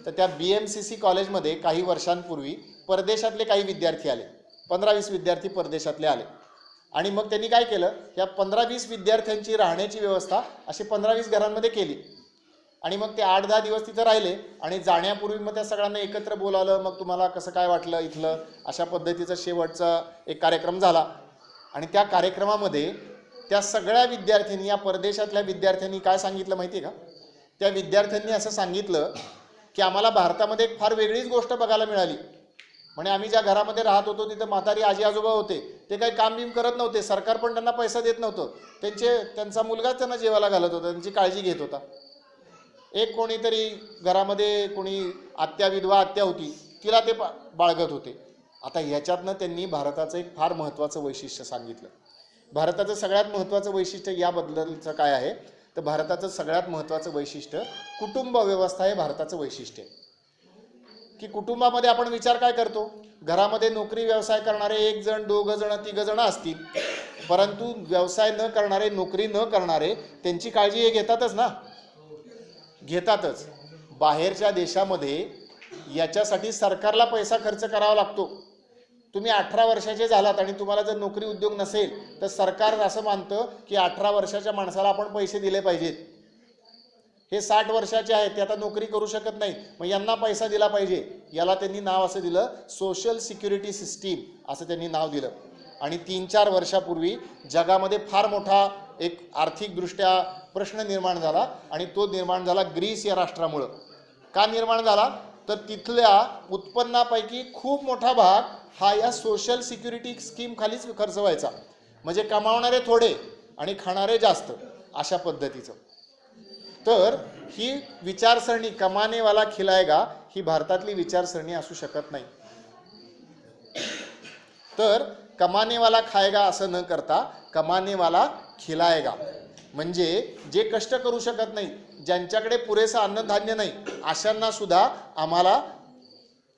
तर त्या BMCC कॉलेजमध्ये काही वर्षांपूर्वी परदेशातले काही विद्यार्थी आले, 15-20 विद्यार्थी परदेशातले आले. आणि मग त्यांनी काय केलं, या 15-20 विद्यार्थ्यांची राहण्याची व्यवस्था अशी 15-20 घरांमध्ये केली. आणि मग ते 8-10 दिवस तिथं राहिले आणि जाण्यापूर्वी मग त्या सगळ्यांना एकत्र बोलावलं. मग तुम्हाला कसं काय वाटलं इथलं, अशा पद्धतीचा शेवटचा एक कार्यक्रम झाला. आणि त्या कार्यक्रमामध्ये त्या सगळ्या विद्यार्थ्यांनी, या परदेशातल्या विद्यार्थ्यांनी काय सांगितलं माहिती आहे का? त्या विद्यार्थ्यांनी असं सांगितलं की आम्हाला भारतामध्ये एक फार वेगळीच गोष्ट बघायला मिळाली. म्हणजे आम्ही ज्या घरामध्ये राहत होतो तिथं म्हातारी आजी आजोबा होते, ते काही काम बिम करत नव्हते, सरकार पण त्यांना पैसा देत नव्हतं, त्यांचा मुलगाच त्यांना जेवायला घालत होता, त्यांची काळजी घेत होता. एक कोणीतरी घरामध्ये कोणी विधवा आत्या होती, तिला ते बाळगत होते. आता ह्याच्यातनं त्यांनी भारताचं एक फार महत्त्वाचं वैशिष्ट्य सांगितलं. भारताचं सगळ्यात महत्त्वाचं वैशिष्ट्य याबद्दलचं काय आहे, तर भारताचं सगळ्यात महत्त्वाचं वैशिष्ट्य कुटुंब व्यवस्था हे भारताचं वैशिष्ट्य आहे. की कुटुंबामध्ये आपण विचार काय करतो, घरामध्ये नोकरी व्यवसाय करणारे 1 जण 2 जण 3 जण असतील, परंतु व्यवसाय न करणारे, नोकरी न करणारे, त्यांची काळजी हे घेतातच ना, घेतातच. बाहेरच्या देशामध्ये याच्यासाठी सरकारला पैसा खर्च करावा लागतो. तुम्ही 18 वर्षाचे झालात आणि तुम्हाला जर नोकरी उद्योग नसेल तर सरकार असं मानतं की 18 वर्षाच्या माणसाला आपण पैसे दिले पाहिजेत. हे 60 वर्षाचे आहेत, ते आता नोकरी करू शकत नाही, मग यांना पैसा दिला पाहिजे. याला त्यांनी नाव असं दिलं, सोशल सिक्युरिटी सिस्टीम असं त्यांनी नाव दिलं. आणि 3-4 वर्षापूर्वी जगामध्ये फार मोठा एक आर्थिकदृष्ट्या प्रश्न निर्माण झाला आणि तो निर्माण झाला ग्रीस या राष्ट्रामुळं. का निर्माण झाला, तर तिथल्या उत्पन्नापैकी खूप मोठा भाग हा या सोशल सिक्युरिटी स्कीम खालीच खर्च व्हायचा. म्हणजे कमावणारे थोडे आणि खाणारे जास्त, अशा पद्धतीचं. तर ही विचारसरणी कमानेवाला खिलाएगा ही भारतातली विचारसरणी असू शकत नाही. तर कमानेवाला खाएगा असं न करता कमानेवाला खिलाएगा, म्हणजे जे कष्ट करू शकत नाही, ज्यांच्याकडे पुरेसं अन्नधान्य नाही, अशांना सुद्धा आम्हाला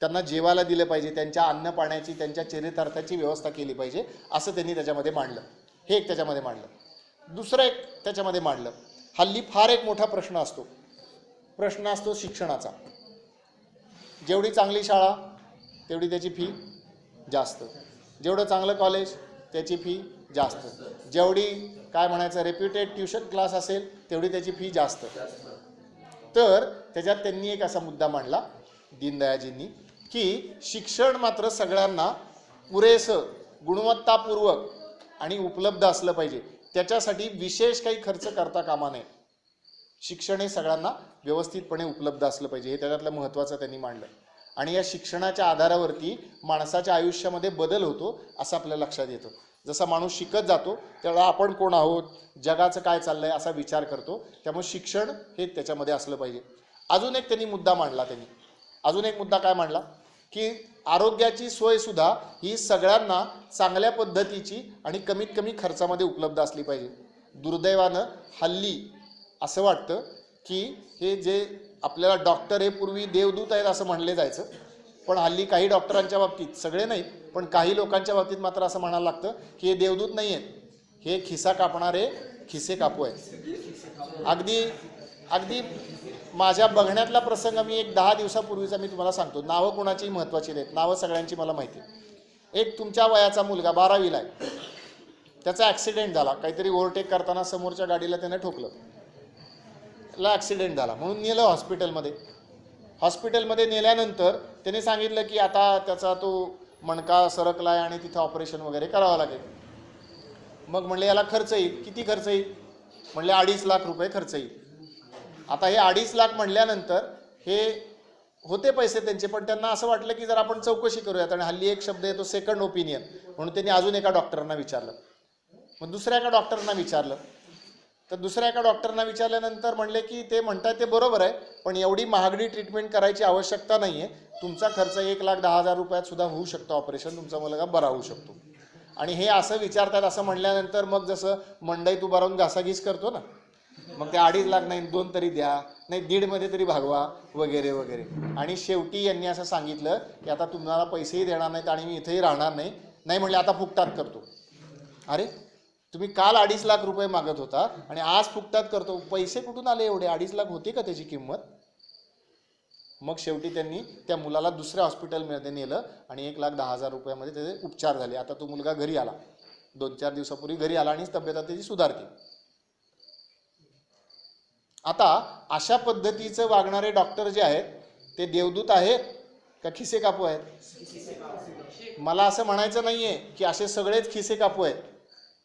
त्यांना जेवायला दिलं पाहिजे, त्यांच्या अन्न पाण्याची, त्यांच्या चरितार्थाची व्यवस्था केली पाहिजे, असं त्यांनी त्याच्यामध्ये मांडलं. हे एक त्याच्यामध्ये मांडलं. दुसरं एक त्याच्यामध्ये मांडलं, हल्ली फार एक मोठा प्रश्न असतो शिक्षणाचा. जेवढी चांगली शाळा तेवढी त्याची फी जास्त, जेवढं चांगलं कॉलेज त्याची फी जास्त, जेवढी काय म्हणायचं रेप्युटेड ट्युशन क्लास असेल तेवढी त्याची फी जास्त. तर त्याच्यात त्यांनी एक असा मुद्दा मांडला दीनदयाळजींनी, की शिक्षण मात्र सगळ्यांना पुरेसं गुणवत्तापूर्वक आणि उपलब्ध असलं पाहिजे, त्याच्यासाठी विशेष काही खर्च करता कामा नये. शिक्षण हे सगळ्यांना व्यवस्थितपणे उपलब्ध असलं पाहिजे, हे त्याच्यातलं महत्त्वाचं त्यांनी मांडलं. आणि या शिक्षणाच्या आधारावरती माणसाच्या आयुष्यामध्ये बदल होतो असं आपल्या लक्षात येतं. जसा माणूस शिकत जातो त्यावेळेला आपण कोण आहोत, जगाचं काय चाललंय असा विचार करतो. त्यामुळे शिक्षण हे त्याच्यामध्ये असलं पाहिजे. अजून एक त्यांनी मुद्दा मांडला. अजून एक मुद्दा काय मांडला, की आरोग्याची सोयसुद्धा ही सगळ्यांना चांगल्या पद्धतीची आणि कमीत कमी खर्चामध्ये उपलब्ध असली पाहिजे. दुर्दैवानं हल्ली असं वाटतं की हे जे आपल्याला डॉक्टर हे पूर्वी देवदूत आहेत असं म्हणले जायचं, पण हल्ली काही डॉक्टरांच्या बाबतीत, सगळे नाही पण काही लोकांच्या बाबतीत मात्र असं म्हणायला लागतं की हे देवदूत नाही आहेत, हे खिसा कापणारे खिसे कापू आहेत. अगदी माझ्या बघण्यातला प्रसंग मी एक 10 दिवसापूर्वीचा मी तुम्हाला सांगतो. नावं कोणाची महत्त्वाची नाहीत, नावं सगळ्यांची मला माहिती. एक तुमच्या वयाचा मुलगा 12वीला आहे, त्याचा ॲक्सिडेंट झाला. काहीतरी ओव्हरटेक करताना समोरच्या गाडीला त्याने ठोकलं, त्याला ॲक्सिडेंट झाला म्हणून नेलं हॉस्पिटलमध्ये नेल्यानंतर त्याने सांगितलं की आता त्याचा तो मणका सरकला आहे आणि तिथं ऑपरेशन वगैरे करावं लागेल. मग म्हणले याला खर्च येईल. किती खर्च येईल म्हणले 2.5 लाख रुपये खर्च येईल. आता हे 2.5 लाख म्हणल्यानंतर हे होते पैसे त्यांचे, पण त्यांना असं वाटलं की जर आपण चौकशी करूयात. आणि हल्ली एक शब्द येतो सेकंड ओपिनियन, म्हणून त्यांनी अजून एका डॉक्टरांना विचारलं, मग दुसऱ्या एका डॉक्टरांना विचारलं. तर दुसऱ्या एका डॉक्टरना विचारल्यानंतर म्हणले की ते म्हणतात ते बरोबर आहे, पण एवढी महागडी ट्रीटमेंट करायची आवश्यकता नाही आहे, तुमचा खर्च 1,10,000 रुपयात सुद्धा होऊ शकतो, ऑपरेशन तुमचा मुलगा बरा होऊ शकतो. आणि हे असं विचारतात. असं म्हणल्यानंतर मग जसं मंडईत उभा राहून घासाघीस करतो ना, मग ते 2.5 लाख नाही 2 तरी द्या, नाही 1.5 तरी भागवा वगैरे वगैरे. आणि शेवटी यांनी असं सांगितलं की आता तुम्हाला पैसेही देणार नाहीत आणि मी इथेही राहणार नाही. नाही म्हणले आता फुकटात करतो. अरे तुम्ही काल 2.5 लाख रुपये मागत होता आणि आज फुकटात करतो, पैसे कुठून आले एवढे? 2.5 लाख होती का त्याची किंमत? मग शेवटी त्यांनी त्या मुलाला दुसऱ्या हॉस्पिटलमध्ये नेलं आणि 1,10,000 रुपयामध्ये त्याचे उपचार झाले. आता तो मुलगा घरी आला, 2-4 दिवसापूर्वी घरी आला आणि तब्येत त्याची सुधारते. आता अशा पद्धतीचं वागणारे डॉक्टर जे आहेत ते देवदूत आहेत का खिसे कापू आहेत? मला असं म्हणायचं नाहीये की असे सगळेच खिसे कापू आहेत.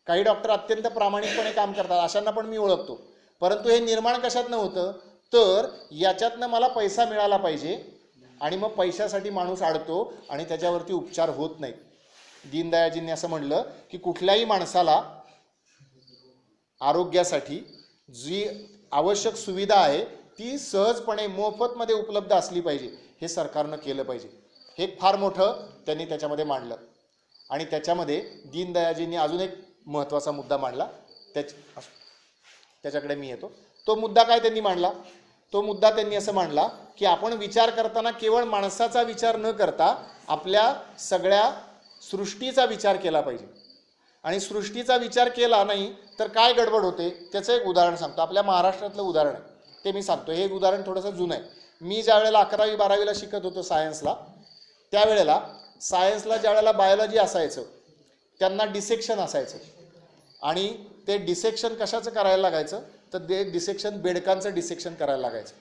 काही डॉक्टर अत्यंत प्रामाणिकपणे काम करतात, अशांना पण मी ओळखतो. परंतु हे निर्माण कशातनं होतं तर याच्यातनं मला पैसा मिळाला पाहिजे आणि मग पैशासाठी माणूस अडतो आणि त्याच्यावरती उपचार होत नाहीत. दीनदयाळजींनी असं म्हणलं की कुठल्याही माणसाला आरोग्यासाठी जी आवश्यक सुविधा आहे ती सहजपणे मोफतमध्ये उपलब्ध असली पाहिजे, हे सरकारनं केलं पाहिजे. हे फार मोठं त्यांनी त्याच्यामध्ये मांडलं. आणि त्याच्यामध्ये दीनदयाळजींनी अजून एक महत्त्वाचा मुद्दा मांडला, त्याच्याकडे मी येतो. तो मुद्दा काय त्यांनी मांडला? तो मुद्दा त्यांनी असं मांडला की आपण विचार करताना केवळ माणसाचा विचार न करता आपल्या सगळ्या सृष्टीचा विचार केला पाहिजे. आणि सृष्टीचा विचार केला नाही तर काय गडबड होते त्याचं एक उदाहरण सांगतो. आपल्या महाराष्ट्रातलं उदाहरण आहे ते मी सांगतो. हे उदाहरण थोडंसं जुनं आहे. मी ज्या वेळेला 11वी 12वीला शिकत होतो सायन्सला, त्यावेळेला सायन्सला ज्या वेळेला बायोलॉजी असायचं त्यांना डिसेक्शन असायचं. आणि ते डिसेक्शन कशाचं करायला लागायचं तर ते डिसेक्शन बेडकांचं डिसेक्शन करायला लागायचं.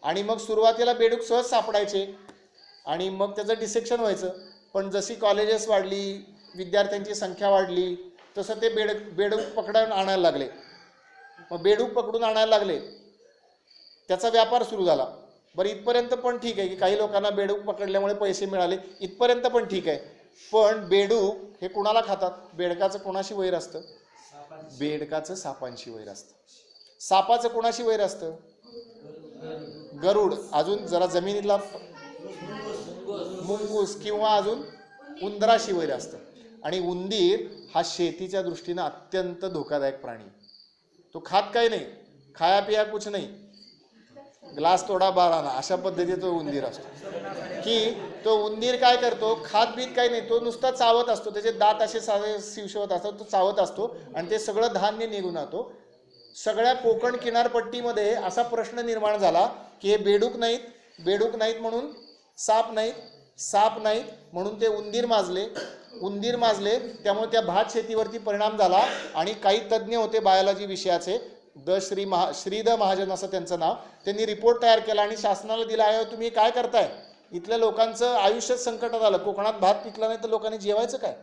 आणि मग सुरुवातीला बेडूक सहज सापडायचे आणि मग त्याचं डिसेक्शन व्हायचं. पण जशी कॉलेजेस वाढली, विद्यार्थ्यांची संख्या वाढली, तसं ते बेडूक पकडून आणायला लागले. मग बेडूक पकडून आणायला लागले, त्याचा व्यापार सुरू झाला. बरं, इथपर्यंत पण ठीक आहे की काही लोकांना बेडूक पकडल्यामुळे पैसे मिळाले, इथपर्यंत पण ठीक आहे. पण बेडूक हे कुणाला खातात? बेडकाचं कोणाशी वैर असतं? बेडकाचं सापांशी वैर असतं. सापाचं कोणाशी वैर असतं? गरुड. अजून जरा जमिनीतला मुंगूस किंवा अजून उंदराशी वैर असतं. आणि उंदीर हा शेतीच्या दृष्टीनं अत्यंत धोकादायक प्राणी. तो खात काही नाही, खाया पिया कुछ नाही, ग्लास तोडा बाराना, अशा पद्धतीने तो उंदीर असतो. की तो उंदीर काय करतो? खात बीत काही नाही, तो नुसता चावत असतो. त्याचे दात असे साधे शिवशवत असतात, तो चावत असतो आणि ते सगळं धान्य निघून जातो. सगळ्या कोकण किनारपट्टीमध्ये असा प्रश्न निर्माण झाला की हे बेडूक नाहीत म्हणून साप नाहीत म्हणून ते उंदीर माजले. त्यामुळे त्या भात शेतीवरती परिणाम झाला. आणि काही तज्ज्ञ होते बायोलॉजी विषयाचे, श्रीद महाजन असं त्यांचं नाव, त्यांनी रिपोर्ट तयार केला आणि शासनाला दिला. आहे तुम्ही काय करताय? इथल्या लोकांचं आयुष्यच संकटात आलं, कोकणात भात पिकला नाही तर लोकांनी जेवायचं काय?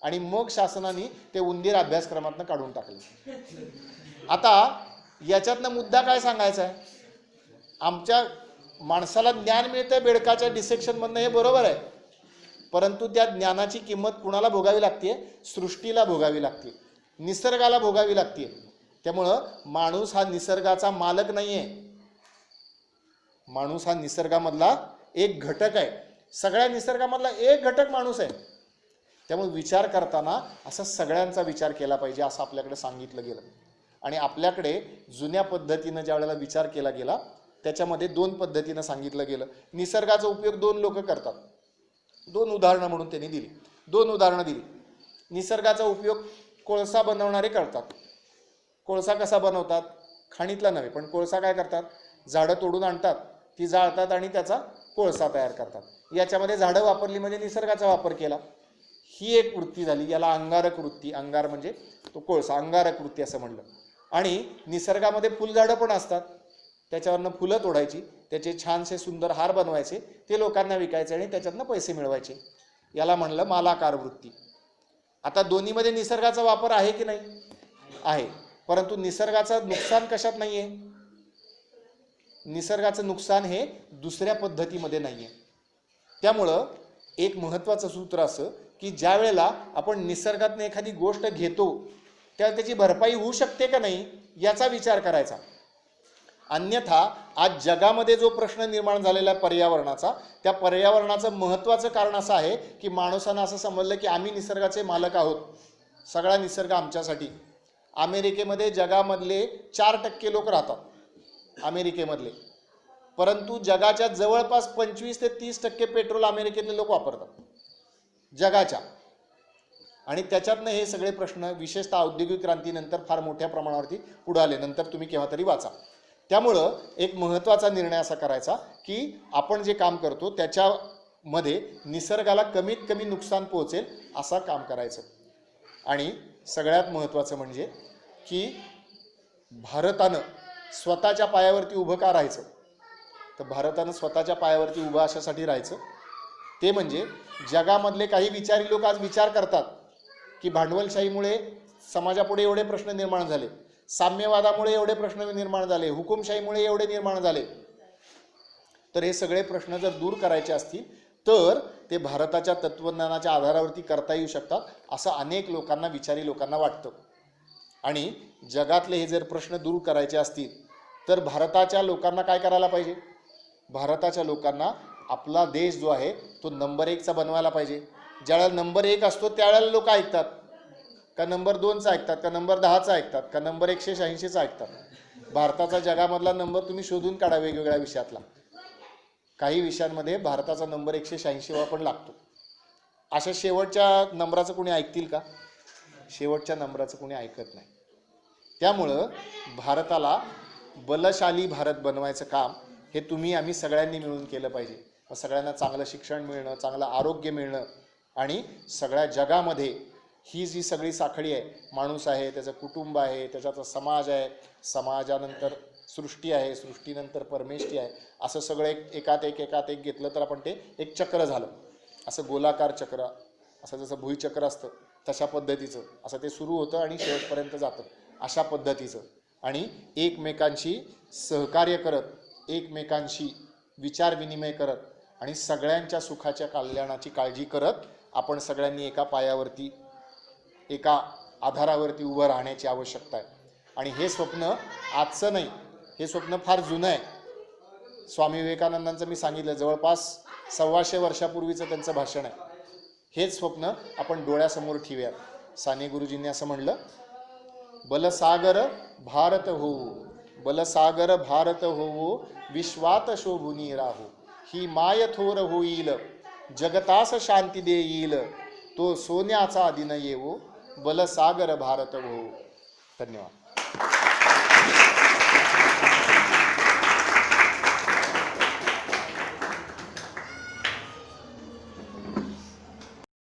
आणि मग शासनाने ते उंदीर अभ्यासक्रमातनं काढून टाकले. आता याच्यातनं मुद्दा काय सांगायचा आहे? आमच्या माणसाला ज्ञान मिळतंय बेडकाच्या डिसेक्शनमधनं, हे बरोबर आहे. परंतु त्या ज्ञानाची किंमत कुणाला भोगावी लागते? सृष्टीला भोगावी लागते, निसर्गाला भोगावी लागते. त्यामुळं माणूस हा निसर्गाचा मालक नाही आहे. माणूस हा निसर्गामधला एक घटक आहे. सगळ्या निसर्गामधला एक घटक माणूस आहे. त्यामुळे विचार करताना असा सगळ्यांचा विचार केला पाहिजे असं आपल्याकडे सांगितलं गेलं. आणि आपल्याकडे जुन्या पद्धतीनं ज्या वेळेला विचार केला गेला त्याच्यामध्ये 2 पद्धतीनं सांगितलं गेलं. निसर्गाचा उपयोग 2 लोक करतात. 2 उदाहरणं म्हणून त्यांनी दिली. 2 उदाहरणं दिली. निसर्गाचा उपयोग कोळसा बनवणारे करतात. कोळसा कसा बनवतात? खाणीतला नव्हे, पण कोळसा काय करतात? झाडं तोडून आणतात, ती जाळतात आणि त्याचा कोळसा तयार करतात. याच्यामध्ये झाडं वापरली म्हणजे निसर्गाचा वापर केला. ही एक वृत्ती झाली, याला अंगारक वृत्ती. अंगार म्हणजे तो कोळसा, अंगारक वृत्ती असं म्हणलं. आणि निसर्गामध्ये फुलझाडं पण असतात, त्याच्यावरनं फुलं तोडायची, त्याचे छानसे सुंदर हार बनवायचे, ते लोकांना विकायचे आणि त्याच्यातनं पैसे मिळवायचे. याला म्हणलं मालाकार वृत्ती. आता दोन्हीमध्ये निसर्गाचा वापर आहे की नाही? आहे. परंतु निसर्गाचं नुकसान कशात नाही आहे? निसर्गाचं नुकसान हे दुसऱ्या पद्धतीमध्ये नाही आहे. त्यामुळं एक महत्त्वाचं सूत्र असं की ज्या वेळेला आपण निसर्गातनं एखादी गोष्ट घेतो त्याची भरपाई होऊ शकते का नाही याचा विचार करायचा. अन्यथा आज जगामध्ये जो प्रश्न निर्माण झालेला आहे पर्यावरणाचा, त्या पर्यावरणाचं महत्त्वाचं कारण असं आहे की माणसानं असं समजलं की आम्ही निसर्गाचे मालक आहोत, सगळा निसर्ग आमच्यासाठी. अमेरिकेमध्ये जगामधले 4% लोक राहतात अमेरिकेमधले, परंतु जगाच्या जवळपास 25 ते 30% पेट्रोल अमेरिकेतले लोक वापरतात जगाच्या. आणि त्याच्यातनं हे सगळे प्रश्न विशेषतः औद्योगिक क्रांतीनंतर फार मोठ्या प्रमाणावरती पुढे आले. नंतर तुम्ही केव्हा तरी वाचा. त्यामुळं एक महत्त्वाचा निर्णय असा करायचा की आपण जे काम करतो त्याच्यामध्ये निसर्गाला कमीत कमी नुकसान पोहोचेल असं काम करायचं. आणि सगळ्यात महत्त्वाचं म्हणजे की भारतानं स्वतःच्या पायावरती उभं का राहायचं, तर भारतानं स्वतःच्या पायावरती उभं अशासाठी राहायचं ते म्हणजे जगामधले काही विचारी लोक आज विचार करतात की भांडवलशाहीमुळे समाजापुढे एवढे प्रश्न निर्माण झाले, साम्यवादामुळे एवढे प्रश्न निर्माण झाले, हुकुमशाहीमुळे एवढे निर्माण झाले, तर हे सगळे प्रश्न जर दूर करायचे असतील तर ते भारताच्या तत्वज्ञानाच्या आधारावरती करता येऊ शकतात असं अनेक लोकांना, विचारी लोकांना वाटतं. आणि जगातले हे जर प्रश्न दूर करायचे असतील तर भारताच्या लोकांना काय करायला पाहिजे, भारताच्या लोकांना आपला देश जो आहे तो नंबर 1चा बनवायला पाहिजे. ज्यावेळेला नंबर 1 असतो त्यावेळेला लोक ऐकतात का नंबर 2चा ऐकतात का नंबर 10चा ऐकतात का नंबर 186चा ऐकतात. भारताचा जगामधला नंबर तुम्ही शोधून काढा वेगवेगळ्या विषयातला. काही विषयांमध्ये भारताचा नंबर 186वा पण लागतो. अशा शेवटच्या नंबराचं कोणी ऐकतील का? शेवटच्या नंबराचं कोणी ऐकत नाही. त्यामुळं भारताला बलशाली भारत बनवायचं काम हे तुम्ही आम्ही सगळ्यांनी मिळून केलं पाहिजे. सगळ्यांना चांगलं शिक्षण मिळणं, चांगलं आरोग्य मिळणं आणि सगळ्या जगामध्ये ही जी सगळी साखळी आहे, माणूस आहे, त्याचं कुटुंब आहे, त्याच्याचा समाज आहे, समाजानंतर सृष्टी आहे, सृष्टीनंतर परमेष्ठी आहे, असं सगळं एकात एक घेतलं तर आपण ते एक चक्र झालं. असं गोलाकार चक्र, असं जसं भुईचक्र असतं तशा पद्धतीचं असं ते सुरू होतं आणि शेवटपर्यंत जातं अशा पद्धतीचं. आणि एकमेकांशी सहकार्य करत, एकमेकांशी विचार विनिमय करत आणि सगळ्यांच्या सुखाच्या कल्याणाची काळजी करत आपण सगळ्यांनी एका पायावरती, एका आधारावरती उभं राहण्याची आवश्यकता आहे. आणि हे स्वप्न आजचं नाही, हे स्वप्न फार जुनं आहे. स्वामी विवेकानंदांचं मी सांगितलं जवळपास 125 वर्षापूर्वीचं त्यांचं भाषण आहे. हेच स्वप्न आपण डोळ्यासमोर ठेवूयात. साने गुरुजींनी असं म्हणलं, बलसागर भारत होवो, बलसागर भारत होवो, विश्वात शोभुनी राहो, ही माय थोर होईल, जगतास शांती देईल, तो सोन्याचा दिन येवो, बलसागर भारत होवो. धन्यवाद.